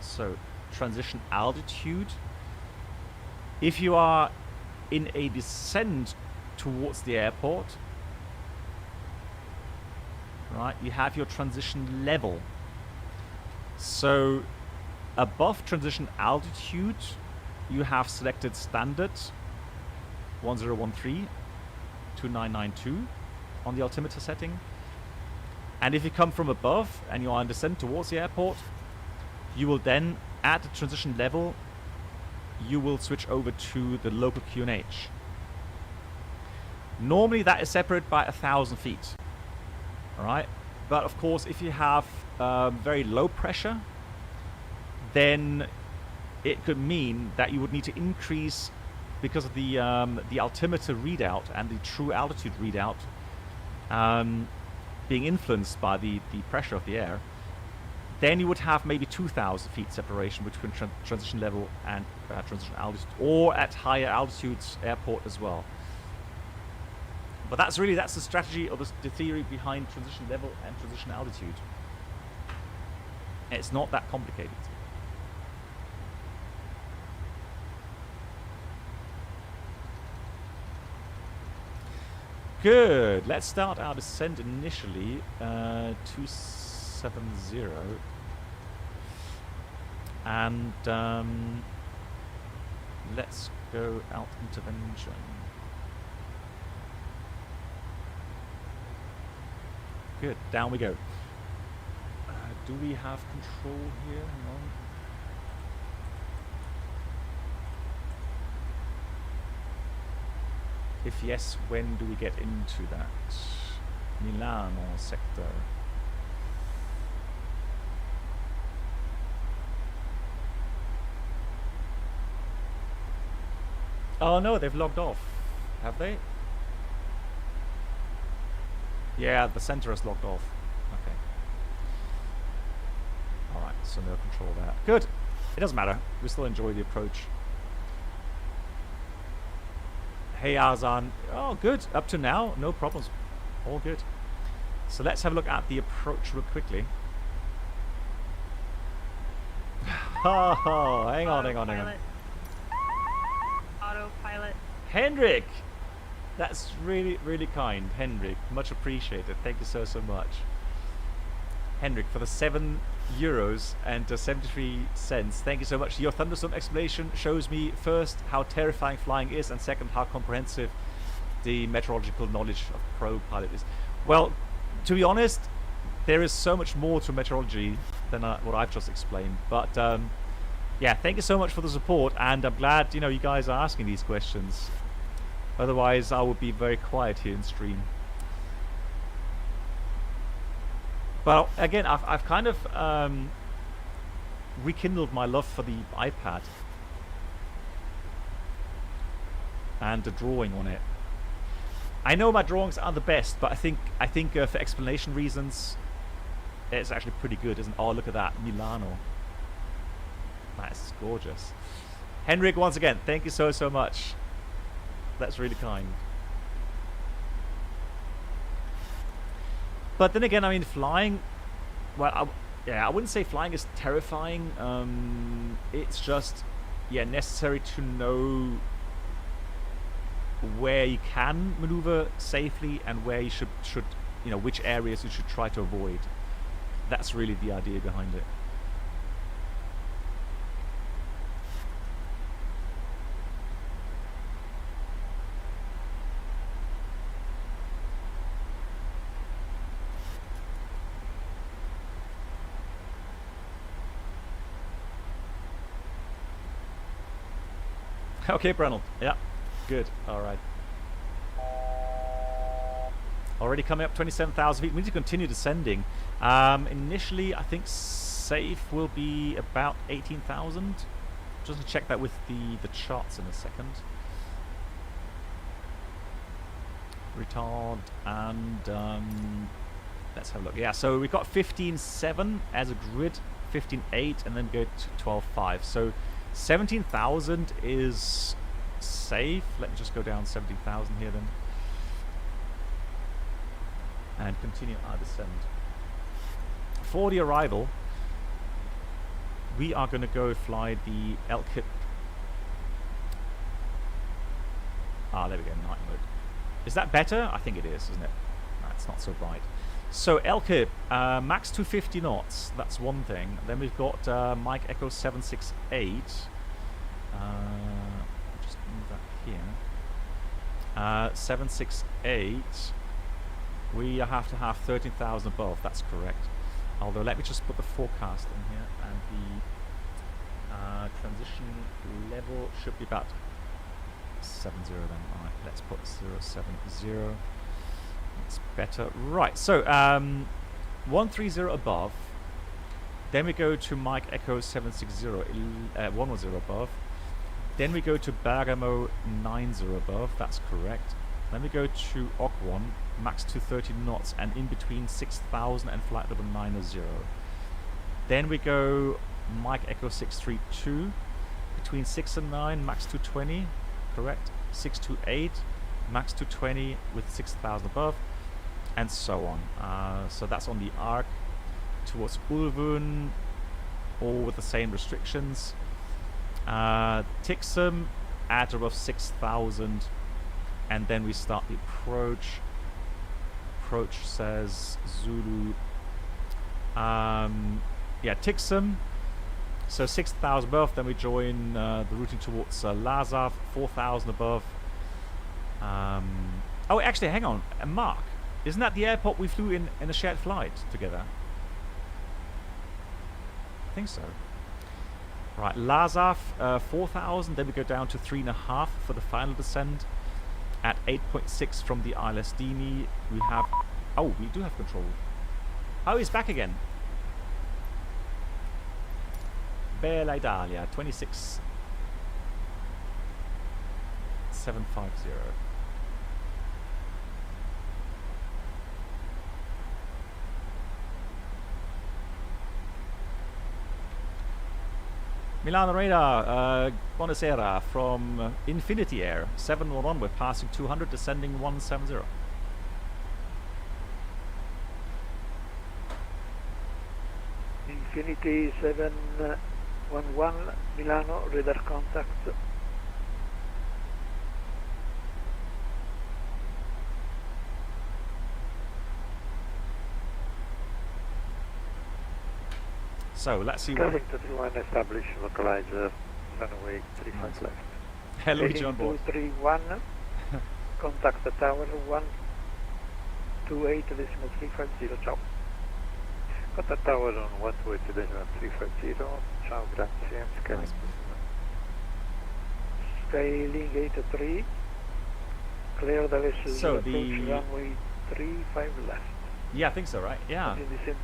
So transition altitude. If you are in a descent towards the airport, right, you have your transition level. So above transition altitude, you have selected standard 1013 2992 on the altimeter setting. And if you come from above and you are in descent towards the airport, you will then, at the transition level, you will switch over to the local QNH. Normally that is separated by 1,000 feet. Alright? But of course, if you have very low pressure, then it could mean that you would need to increase, because of the altimeter readout and the true altitude readout being influenced by the pressure of the air, then you would have maybe 2,000 feet separation between transition level and transition altitude, or at higher altitudes airport as well. But that's the strategy or the theory behind transition level and transition altitude. It's not that complicated. Good. Let's start our descent initially. 270. And let's go out intervention. good. Down we go. Do we have control here? Hang on. If yes, when do we get into that? Milano sector. Oh no, they've logged off. Have they? Yeah, the center has logged off. Okay. Alright, so no control there. Good. It doesn't matter. We still enjoy the approach. Hey Arzan. Oh, good. Up to now, no problems. All good. So let's have a look at the approach real quickly. Oh, hang on. Autopilot. Henrik! That's really, really kind, Henrik. Much appreciated. Thank you so much. Henrik, for the €7 and 73 cents. Thank you so much. Your Thunderstorm explanation shows me, first, how terrifying flying is, and second, how comprehensive the meteorological knowledge of ProPilot is. Well, to be honest, there is so much more to meteorology than what I've just explained. But yeah, thank you so much for the support, and I'm glad you guys are asking these questions. Otherwise, I would be very quiet here in stream. But again, I've kind of rekindled my love for the iPad and the drawing on it. I know my drawings aren't the best, but I think for explanation reasons, it's actually pretty good, isn't it? Oh, look at that, Milano. That's gorgeous. Henrik, once again, thank you so much. That's really kind. But then again, I mean, flying, well, I wouldn't say flying is terrifying. It's just, yeah, necessary to know where you can maneuver safely and where you should which areas you should try to avoid. That's really the idea behind it. Okay, Brennel. Yeah, good. All right. Already coming up 27,000 feet. We need to continue descending. Initially, I think safe will be about 18,000. Just to check that with the charts in a second. Retard and let's have a look. Yeah, so we've got 15.7 as a grid, 15.8, and then go to 12.5. So 17,000 is safe. Let me just go down 17,000 here then. And continue our descent. For the arrival, we are going to go fly the LKPR. Ah, there we go, night mode. Is that better? I think it is, isn't it? That's not so bright. So LKPR, max 250 knots. That's one thing. Then we've got Mike Echo 768. Just move that here. 768. We have to have 13,000 above. That's correct. Although let me just put the forecast in here, and the transition level should be about 70 then. All right, let's put 070. It's better. Right, so 130 above. Then we go to Mike Echo 760, 110 above. Then we go to Bergamo 90 above. That's correct. Then we go to OC1, max 230 knots, and in between 6,000 and flight level 90. Then we go Mike Echo 632, between 6 and 9, max 220, correct. 628, max 220 with 6,000 above, and so on. So that's on the arc towards Ulven, all with the same restrictions. Tixum at above 6,000, and then we start the approach. Approach says Zulu. Yeah, Tixum. So 6,000 above. Then we join the routing towards Lazav, 4,000 above. Oh, actually, hang on. Mark, Isn't that the airport we flew in a shared flight together? I think so. Right, Lazaf, 4,000. Then we go down to 3.5 for the final descent. At 8.6 from the ILSDMI, we have... Oh, we do have control. Oh, he's back again. Bella Italia, 26,750. Milano Radar, buonasera, from Infinity Air, 711, we're passing 200, descending 170. Infinity 711 Milano, radar contact. So let's see what... Covering 31 established, localize runway 35 left. Hello, John Board. 231, contact the tower 128.350, ciao. Contact tower on 128.350, ciao, grazie. Nice. Scaling 83, clear the vessel, So approach runway 35 left. Yeah, I think so, right? Yeah. In the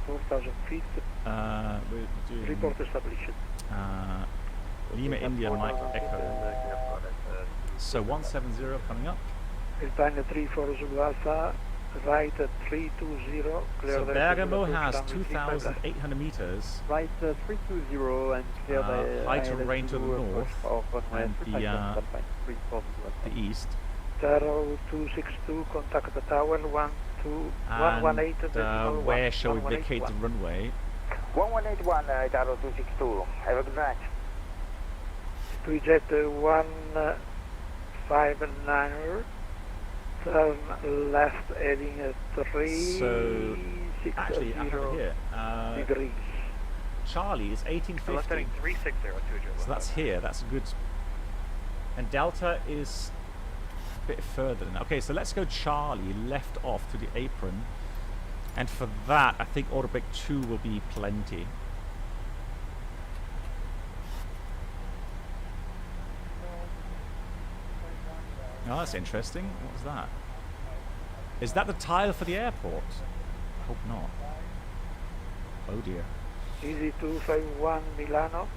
4,000 feet, We're doing... report established. Lima India Mike Echo. So 170 coming up. Alpine 34 Zulu Alpha, right at 320, clear So the Bergamo approach has runway 35 left. 2,800 meters. Right, 320 and clear the height of rain to the north and the east. Taro 262, contact the tower 118.1. Where shall we vacate the runway? 1181, Taro 262. Have a good night. We jet 159er, turn left heading at So, actually, after here, degrees. Charlie is 1850. 3602. So that's here. That's good. And Delta is a bit further than that. Okay, so let's go Charlie left off to the apron. And for that, I think Autobreak 2 will be plenty. Oh, that's interesting. What was that? Is that the tile for the airport? I hope not. Oh dear. Easy 251 Milano,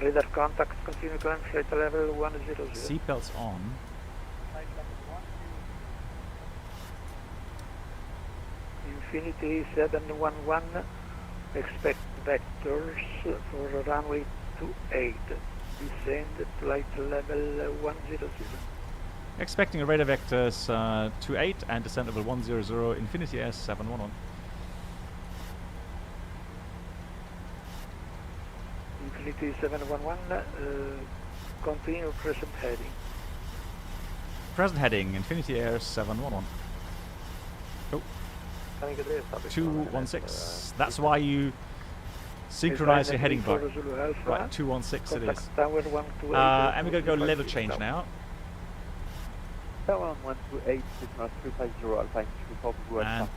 radar contact, continue climb, flight level 100. Seatbelts on. Infinity 711, expect vectors for runway 28, descend flight level 100. Expecting a radar vectors 28 and descent level 100, Infinity Air 711. Infinity 711, continue present heading. Present heading, Infinity Air 711. Oh, 216. That's why you synchronize your heading bar. Right, 216 it is. And we're going to go level change now. Tower 128, signal 350, Alpine 242 And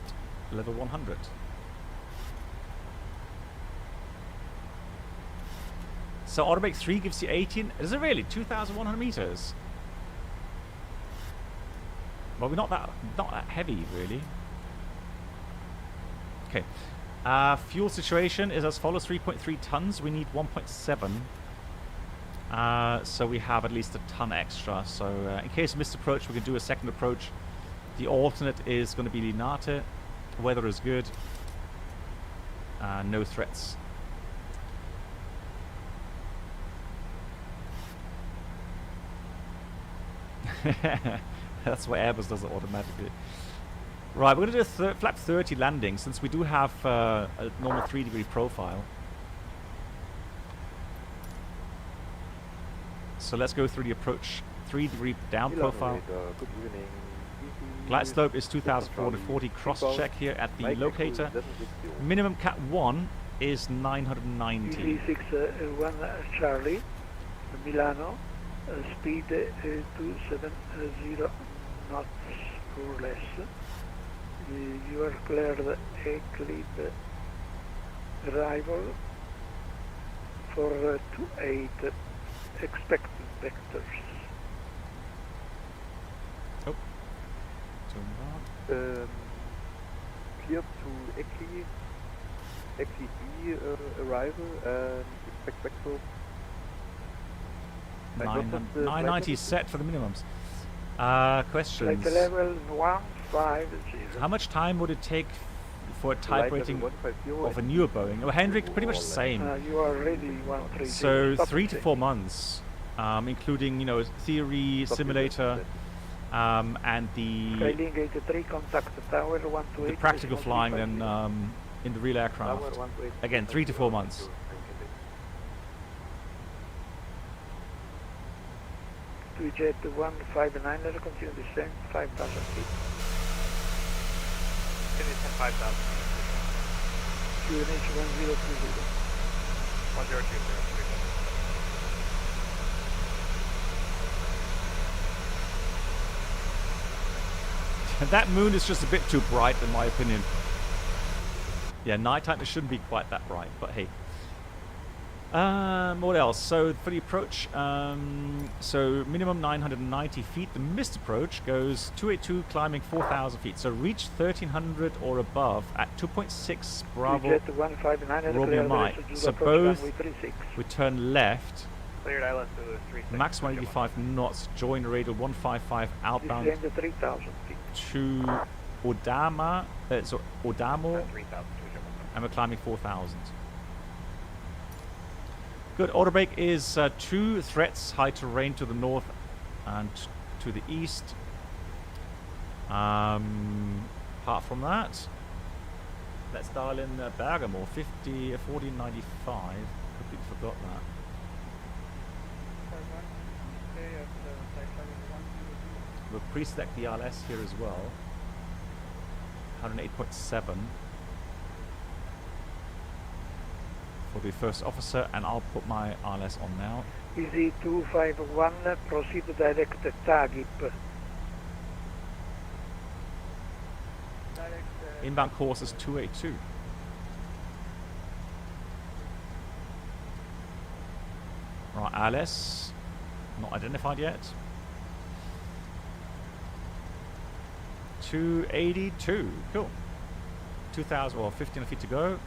level 100. So Autobreak 3 gives you 18. Is it really 2,100 meters? Well, we're not that heavy, really. Okay. Fuel situation is as follows: 3.3 tons. We need 1.7. So we have at least a ton extra. So in case of missed approach, we can do a second approach. The alternate is going to be Linate. Weather is good. No threats. That's why Airbus does it automatically. Right, we're going to do a flap 30 landing since we do have a normal 3-degree profile. So let's go through the approach 3-degree down profile. Good evening. Glide slope is 2,440. Cross check here at the locator. Minimum cat 1 is 990. 61 Charlie, Milano, speed 270 knots, 4 less. You are cleared eclipse arrival for 28 expected vectors. Oh. Clear to XEB arrival and expect vector. 990 set for the minimums. Questions. Flight level 150. How much time would it take for a type rating of a newer Boeing? Oh, Hendrik, pretty much the same. You are ready 130. So Stop 3 to it. 4 months, including theory, simulator, and the Trailing 83, contact tower 128. practical flying then in the real aircraft. Tower 128. Again, 3 to 4 months. To jet 159, let's continue descent 5,000 feet. Continue descent 5,000. QNH 1020. 1020. That moon is just a bit too bright in my opinion. Yeah, nighttime it shouldn't be quite that bright, but hey. What else? So for the approach, so minimum 990 feet. The missed approach goes 282 climbing 4,000 feet. So reach 1,300 or above at 2.6 Bravo Jet 159, Romeo Mike. So both we turn left, Cleared ILS to 36. max 185 knots, join radial 155 outbound Descend 3,000 feet. to Odamo, 3,000. and we're climbing 4,000. Good. Auto brake is 2 threats, high terrain to the north and to the east. Apart from that, let's dial in Bergamo, 1495. Completely forgot that. We'll pre-select the ILS here as well. 108.7. For the first officer, and I'll put my ILS on now. Easy 251, proceed direct Tagip. Inbound course is 282. Right, ILS, not identified yet. 282, cool. 2,000, well, 15 feet to go.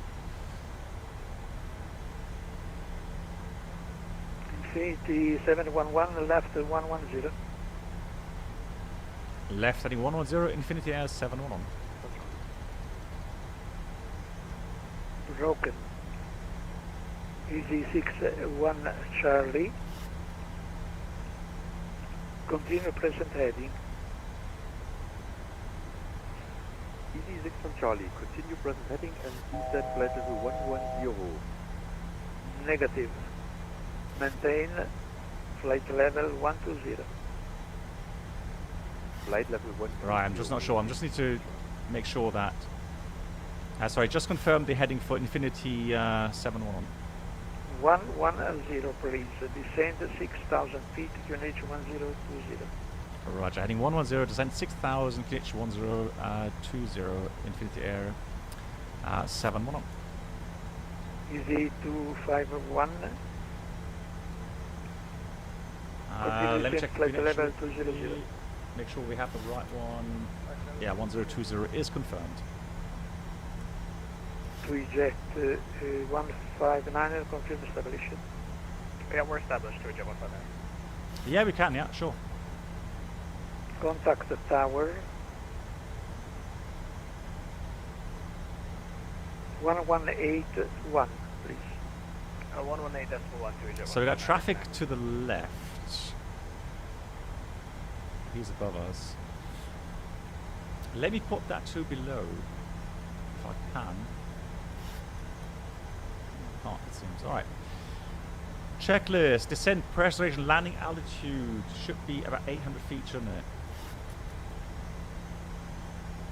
Infinity 711, left 110. Left heading 110, Infinity Air 711. Broken. Easy 61 Charlie. Continue present heading. Easy 61 Charlie, continue present heading and descend flight level 110. Negative. Maintain flight level 120. Flight level 120. Right, I'm just not sure. I just need to make sure that... sorry, just confirm the heading for Infinity 711. 110, please. Descend 6,000 feet, QNH 1020. Roger, heading 110, descent 6,000, QNH 1020, Infinity Air 711. Easy 251. Let me check flight the level 200. make sure we have the right one. Yeah, 1020 is confirmed. To eject 159, confirm establishment. Yeah, we're established to eject 159. Yeah, we can, yeah, sure. Contact the tower. 1181, please. 118.1 to eject. So we got traffic to the left. He's above us. Let me put that to below, if I can. Can't, it seems. Alright. Checklist. Descent, pressurization, landing altitude. Should be about 800 feet, shouldn't it?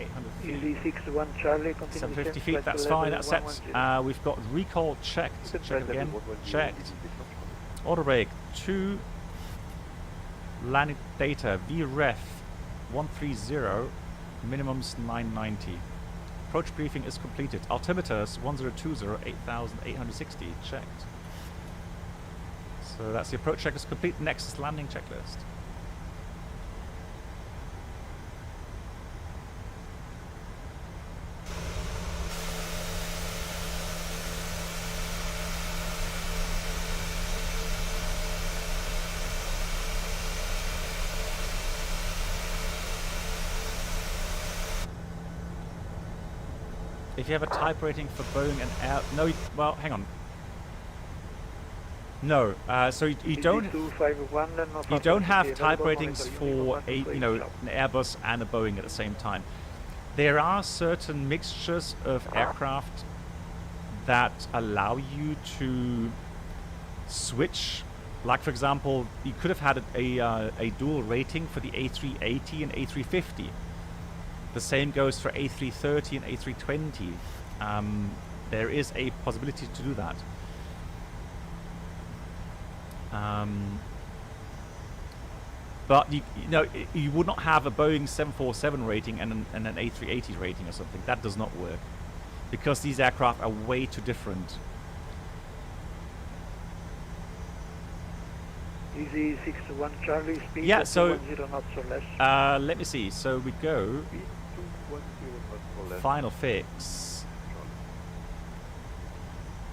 800 feet. Easy 61 Charlie, continue 750 descent, feet, flight that's level fine, that's set. 110. We've got recall checked. Descend Check flight again. level 110, Checked. Easy 61. Auto brake 2. Landing data VREF 130. Minimum's 990. Approach briefing is completed. Altimeters 1020, 8860. Checked. So that's the approach check is complete. Next is landing checklist. If you have a type rating for Boeing and Air, no, well, hang on. No, so you don't. You don't have type ratings for a, you know, an Airbus and a Boeing at the same time. There are certain mixtures of aircraft that allow you to switch. Like, for example, you could have had a dual rating for the A380 and A350. The same goes for A330 and A320. There is a possibility to do that. But you know, you would not have a Boeing 747 rating and an A380 rating or something. That does not work because these aircraft are way too different. Easy 61 Charlie, speed yeah, so 210 knots or less. Let me see. So we go final fix,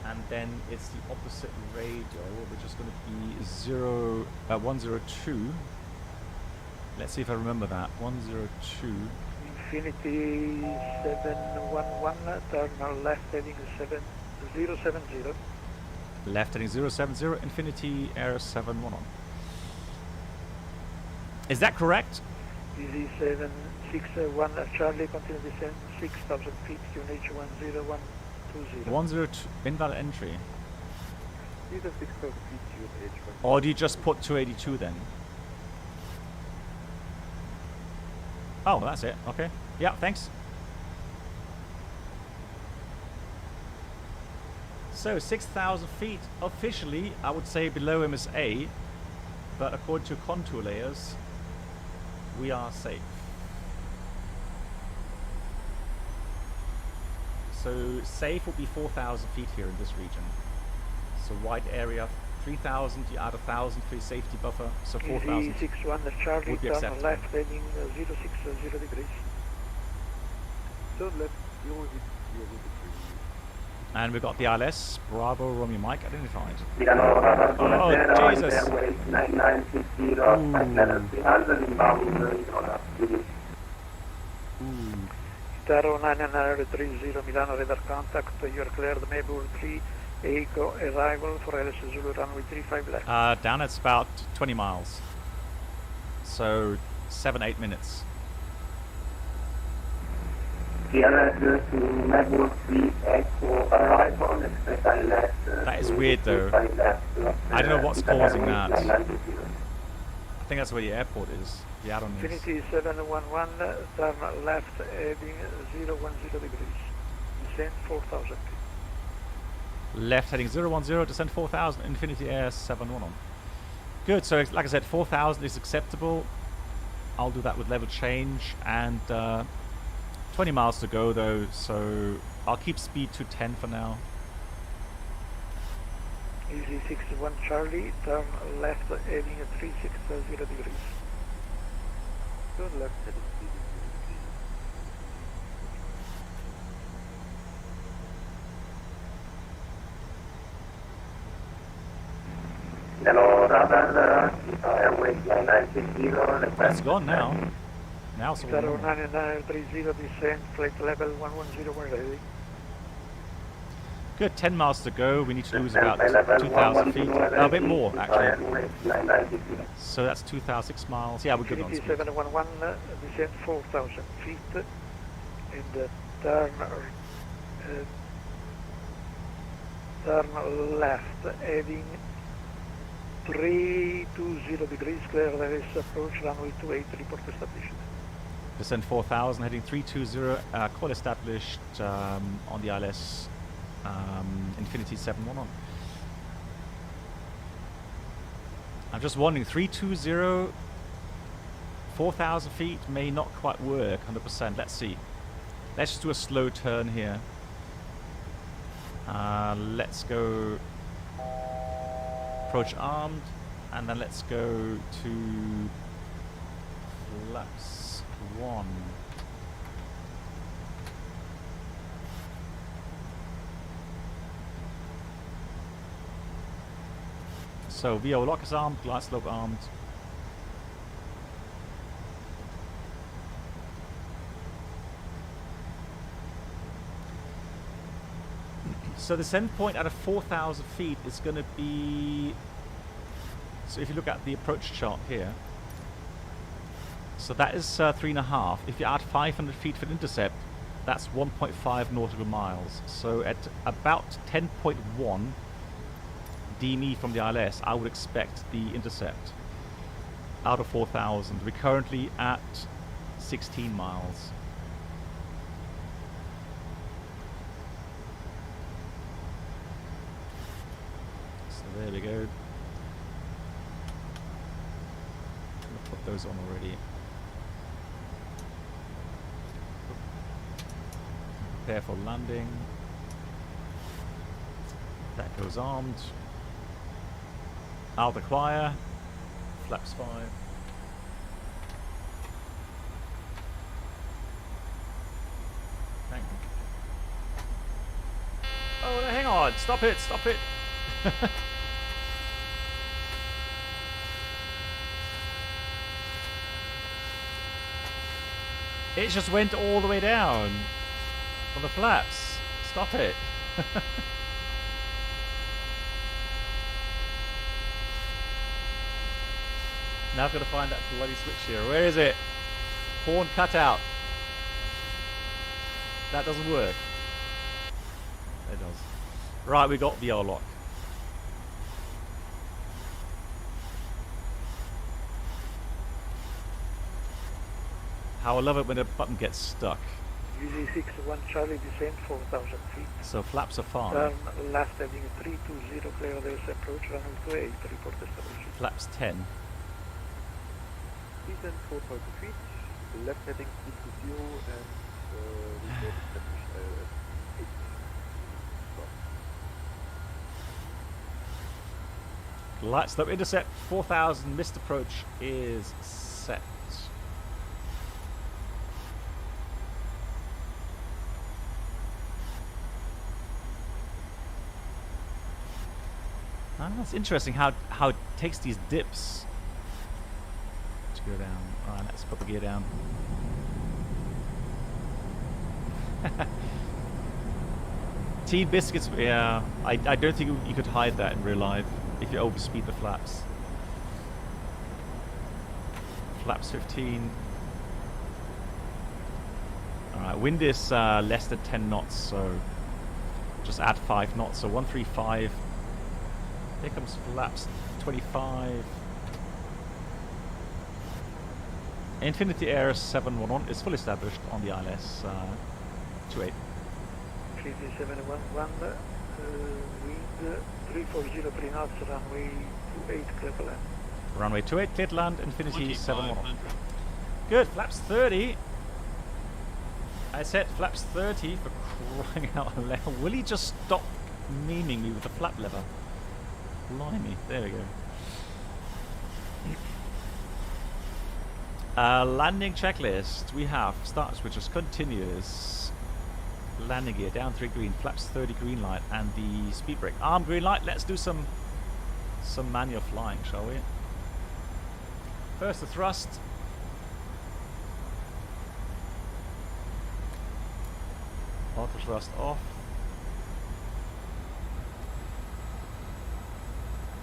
and then it's the opposite radio, which is going to be 102. Let's see if I remember that. 102. Infinity 711, turn left heading 070. Left heading 070, Infinity Air 711. Is that correct? Easy 761 Charlie, continue descent 6,000 feet, QNH 10120. 102, invalid entry. Speed of 6,000 feet, QNH. Or do you just put 282 then? Oh, that's it. Okay. Yeah, thanks. So 6,000 feet officially, I would say below MSA, but according to contour layers, we are safe. So safe would be 4,000 feet here in this region. So wide area, 3,000, you add 1,000 for your safety buffer, so 4,000 61 Charlie, would be turn acceptable. left heading 060 degrees. Turn left 0 degrees. And we've got the ILS, Bravo, Romeo Mike identified. Oh, Jesus! Taro 9930 Milano radar contact, you are cleared Maple 3 Echo arrival for LS Zulu runway 35 left. Down it's about 20 miles. So 7-8 minutes. That is weird though. I don't know what's causing that. I think that's where the airport is. The add-on is. Infinity 711, turn left heading 010 degrees. Descent 4,000 feet. Left heading 010, descent 4,000, Infinity Air 711. Good, so like I said, 4,000 is acceptable. I'll do that with level change, and 20 miles to go though, so I'll keep speed to 10 for now. Easy 61 Charlie, turn left heading 360 degrees. Turn left heading 360 degrees. That's gone now. Now it's all Taro normal. 9930 descent, flight level 110 we're heading. Good, 10 miles to go. We need to lose about 2,000 feet. A bit more, actually. So that's 2,006 miles. Yeah, we're good on Infinity speed. 711, descent 4,000 feet, and turn left, heading 320 degrees, clear LS approach, runway 28, report established. Descent 4,000, heading 320, call established on the ILS Infinity 711. I'm just wondering, 320 4,000 feet may not quite work 100%. Let's see. Let's just do a slow turn here. Let's go approach armed, and then let's go to flaps 1. So VO lock is armed, glide slope armed. So the send point at a 4,000 feet is going to be... So if you look at the approach chart here, so that is 3.5. If you add 500 feet for the intercept, that's 1.5 nautical miles. So at about 10.1 DME from the ILS, I would expect the intercept out of 4,000. We're currently at 16 miles. So there we go. I'll put those on already. Prepare for landing. That goes armed. Out the choir. Flaps 5. Thank you. Oh, no, hang on. Stop it. Stop it. It just went all the way down on the flaps. Stop it. Now I've got to find that bloody switch here. Where is it? Horn cut out. That doesn't work. It does. Right, we got the VO lock. How I love it when a button gets stuck. VZ61 Charlie, descend 4,000 feet. So flaps are fine. Last heading 320, clear there's approach runway 28, report establishment. Flaps 10. Descend 4,000 feet, left heading 320 and report established 8. Glide slope intercept 4,000, missed approach is set. That's interesting how it takes these dips to go down. Alright, let's put the gear down. Tea biscuits, yeah. I don't think you could hide that in real life if you overspeed the flaps. Flaps 15. Alright, wind is less than 10 knots, so just add 5 knots. So 135. Here comes flaps 25. Infinity Air 711 is fully established on the ILS 28. 3711, wind 340 knots, runway 28, clear to land. Runway 28, clear to land, Infinity 711. Good, flaps 30. I said flaps 30 for crying out loud. Will he just stop memeing me with the flap lever? Blimey, there we go. Landing checklist. We have start switches, continuous, landing gear, down 3 green, flaps 30 green light, and the speed brake. Arm green light. Let's do some manual flying, shall we? First the thrust. Auto thrust off.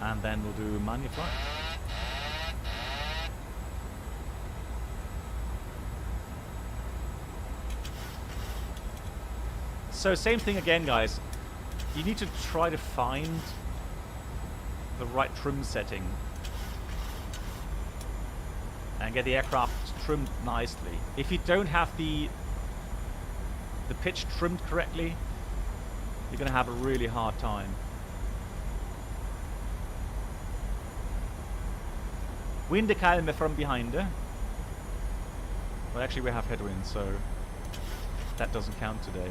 And then we'll do manual flight. So same thing again, guys. You need to try to find the right trim setting and get the aircraft trimmed nicely. If you don't have the pitch trimmed correctly, you're going to have a really hard time. Wind kalme from behind her. Well, actually, we have headwind, so that doesn't count today.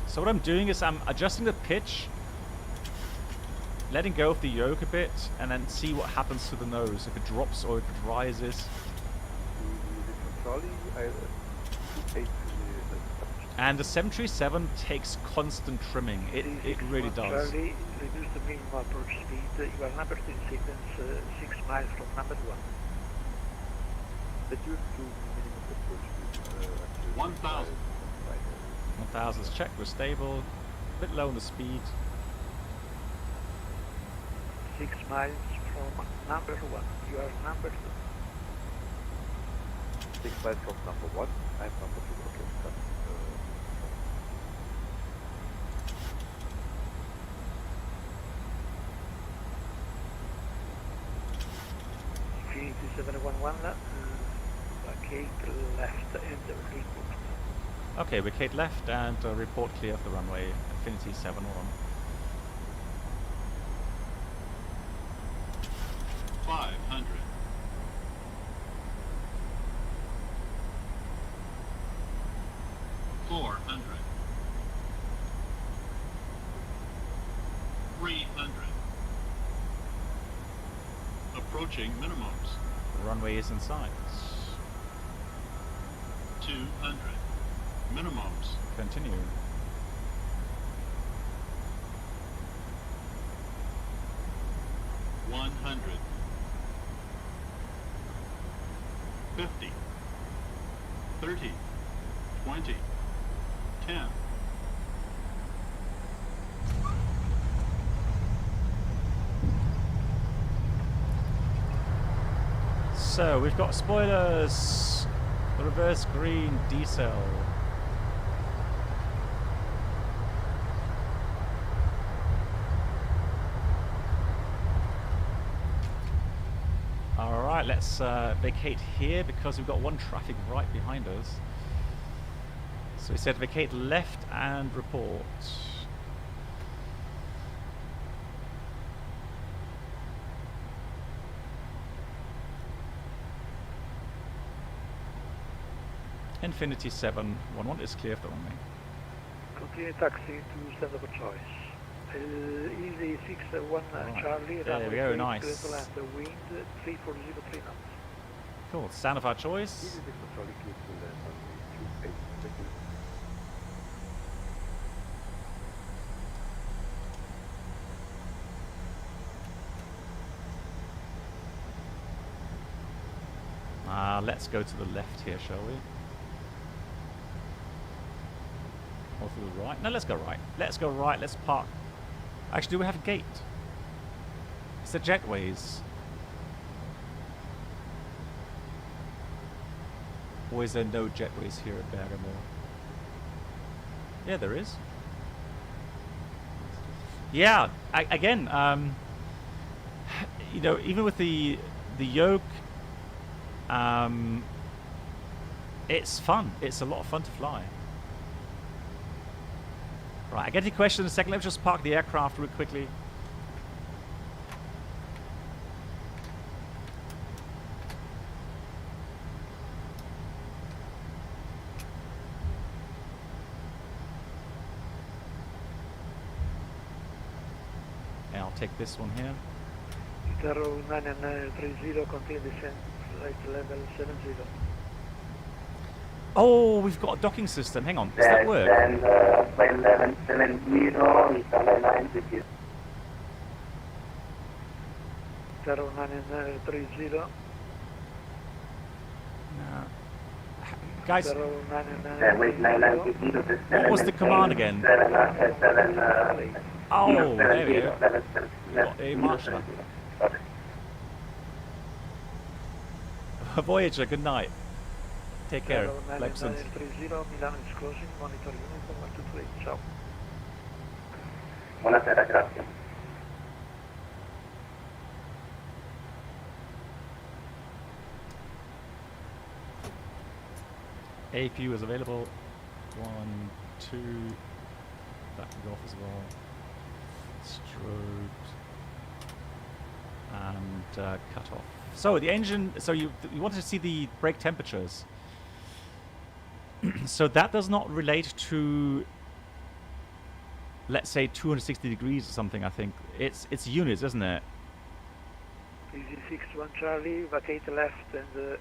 So what I'm doing is I'm adjusting the pitch, letting go of the yoke a bit, and then see what happens to the nose, if it drops or if it rises. And the 737 takes constant trimming. It really does. Charlie, reduce the minimum approach speed. You are numbered in sequence 6 miles from number 1. Reduce to minimum approach speed. 1,000. 1,000 is checked, we're stable. A bit low on the speed. 6 miles from number 1. You are number 2. 6 miles from number 1. I'm number 2. Okay, cut. Infinity 711, vacate left and report. Okay, vacate left and report clear of the runway. Infinity 711. 500. 400. 300. Approaching minimums. The runway is in sight. 200. Minimums. Continue. 100. 50. 30. 20. 10. So we've got spoilers, the reverse green decel. Alright, let's vacate here because we've got one traffic right behind us. So we said vacate left and report. Infinity 711 is clear of the runway. Continue taxi to stand of choice. Easy 61 Charlie. There we go, nice. Wind 3403 knots. Cool, stand of our choice. Easy 6 Charlie clear to land on 28. Thank you. Let's go to the left here, shall we? Or to the right? No, let's go right. Let's go right, let's park. Actually, do we have a gate? It's the jetways. Or is there no jetways here at Bergamo? Yeah, there is. Yeah, again, you know, even with the yoke, it's fun. It's a lot of fun to fly. Right, I get your question in a second. Let's just park the aircraft real quickly. And I'll take this one here. 0930, continue descent, flight level 70. Oh, we've got a docking system. Hang on, does that work? Flight level 70 is airline with you. 0930. No. Guys, Wait, 9950. what was the command again? Oh, there we go. We've got a marshal. Voyager, good night. Take care. Leipzig. 0930, Milano is closing, monitor uniform 123. Ciao. Buonasera, grazie. APU is available. 1, 2. That can go off as well. Strobed. And cut off. So the engine, so you wanted to see the brake temperatures. So that does not relate to, let's say, 260 degrees or something, I think. It's units, isn't it? Easy 61 Charlie, vacate left and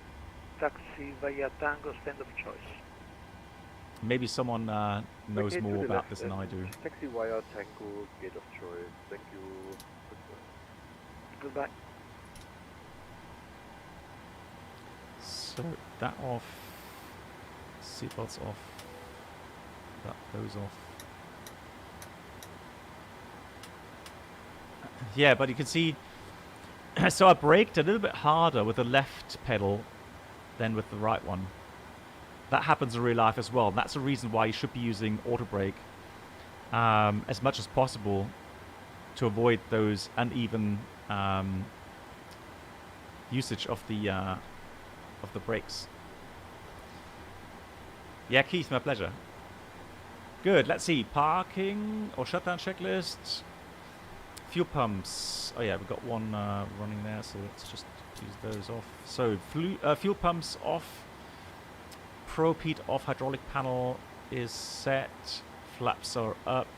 taxi via Tango, stand of choice. Maybe someone knows Vacate to more the about left this than and I do. Taxi via Tango, gate of choice. Thank you. Goodbye. So that off, seatbelts off, those off. Yeah, but you can see, so I braked a little bit harder with the left pedal than with the right one. That happens in real life as well. That's the reason why you should be using auto brake as much as possible to avoid those uneven usage of the brakes. Yeah, Keith, my pleasure. Good. Let's see. Parking or shutdown checklist. Fuel pumps. Oh yeah, we've got one running there, so let's just use those off. So fuel pumps off. Probe heat off. Hydraulic panel is set. Flaps are up.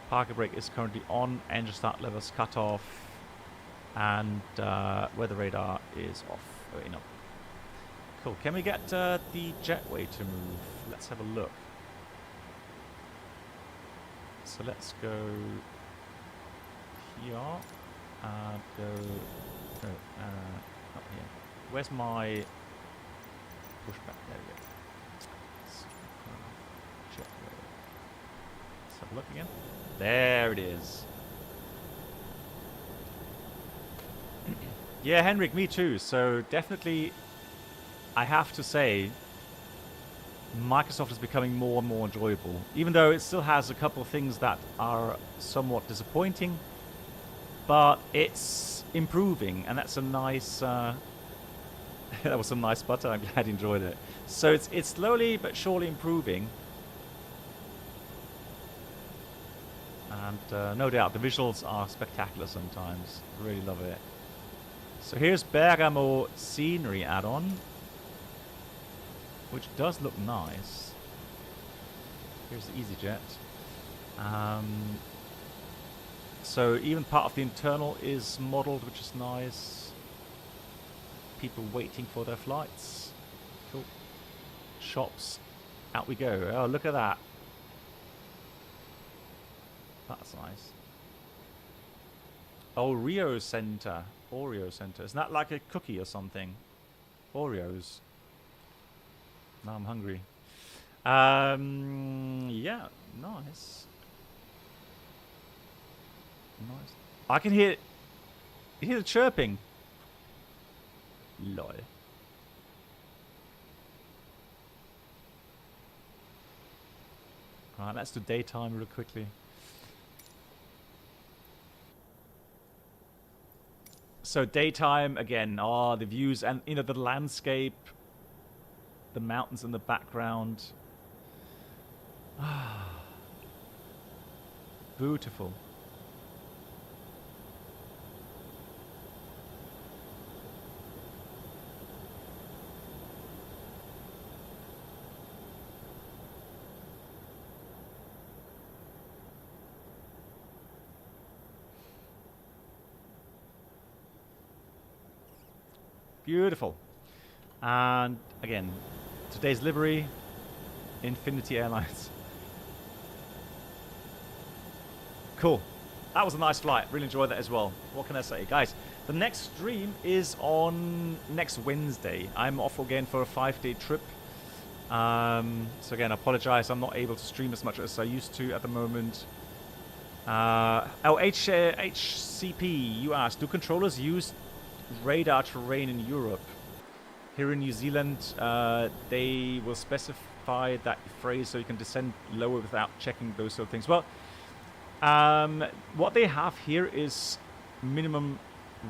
Parking brake is currently on. Engine start levels cut off. And weather radar is off. Oh, wait, no. Cool. Can we get the jetway to move? Let's have a look. So let's go here and go up here. Where's my pushback? There we go. Jetway. Let's have a look again. There it is. Yeah, Henrik, me too. So definitely, I have to say, Microsoft is becoming more and more enjoyable. Even though it still has a couple of things that are somewhat disappointing, but it's improving, and that's a nice. That was a nice butter. I'm glad you enjoyed it. So it's slowly but surely improving, and no doubt the visuals are spectacular sometimes. Really love it. So here's Bergamo scenery add-on, which does look nice. Here's the EasyJet. So even part of the internal is modelled, which is nice. People waiting for their flights. Cool. Shops. Out we go. Oh, look at that. That's nice. Oreo Center. Oreo Center. Isn't that like a cookie or something? Oreos. Now I'm hungry. Yeah, nice. Nice. I can hear. You hear the chirping. Lol. Alright, let's do daytime real quickly. So daytime again. Oh, the views and the landscape. The mountains in the background. Ah, beautiful. Beautiful. And again, today's livery, Infinity Airlines. Cool. That was a nice flight. Really enjoyed that as well. What can I say? Guys, the next stream is on next Wednesday. I'm off again for a 5-day trip. So again, I apologize. I'm not able to stream as much as I used to at the moment. HCP, you asked, do controllers use radar terrain in Europe? Here in New Zealand, they will specify that phrase so you can descend lower without checking those sort of things. Well, what they have here is minimum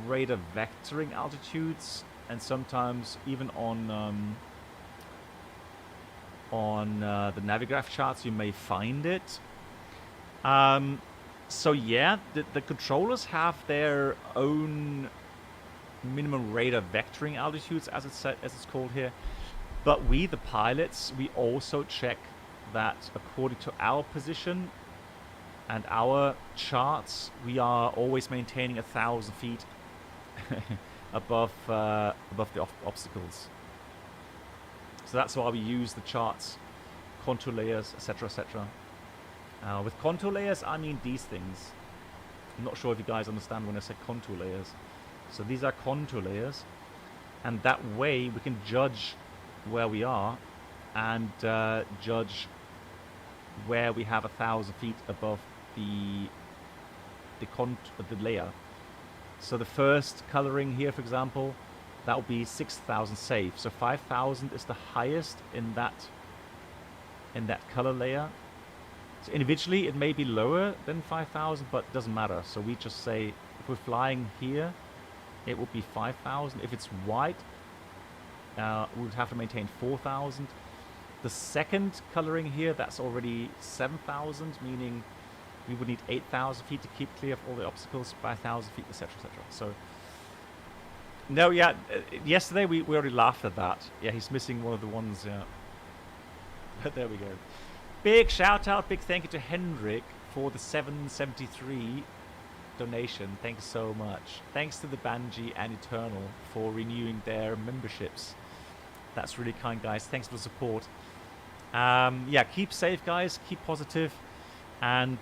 radar vectoring altitudes, and sometimes even on the Navigraph charts you may find it. So yeah, the controllers have their own minimum radar vectoring altitudes, as it's called here. But we, the pilots, we also check that according to our position and our charts, we are always maintaining 1,000 feet above the obstacles. So that's why we use the charts, contour layers, etc., etc. With contour layers, I mean these things. I'm not sure if you guys understand when I say contour layers. So these are contour layers, and that way we can judge where we are and judge where we have 1,000 feet above the layer. So the first coloring here, for example, that will be 6,000 safe. So 5,000 is the highest in that color layer. So individually it may be lower than 5,000, but it doesn't matter. So we just say if we're flying here, it would be 5,000. If it's white, we would have to maintain 4,000. The second coloring here, that's already 7,000, meaning we would need 8,000 feet to keep clear of all the obstacles, 5,000 feet, etc., etc. So, no, yeah, yesterday we already laughed at that. Yeah, he's missing one of the ones, yeah. But there we go. Big shout out, big thank you to Hendrik for the 773 donation. Thank you so much. Thanks to the Banji and Eternal for renewing their memberships. That's really kind, guys. Thanks for the support. Yeah, keep safe, guys. Keep positive. And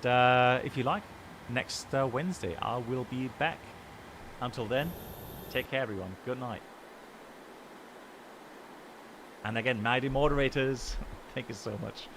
if you like, next Wednesday I will be back. Until then, take care, everyone. Good night. And again, mighty moderators, thank you so much.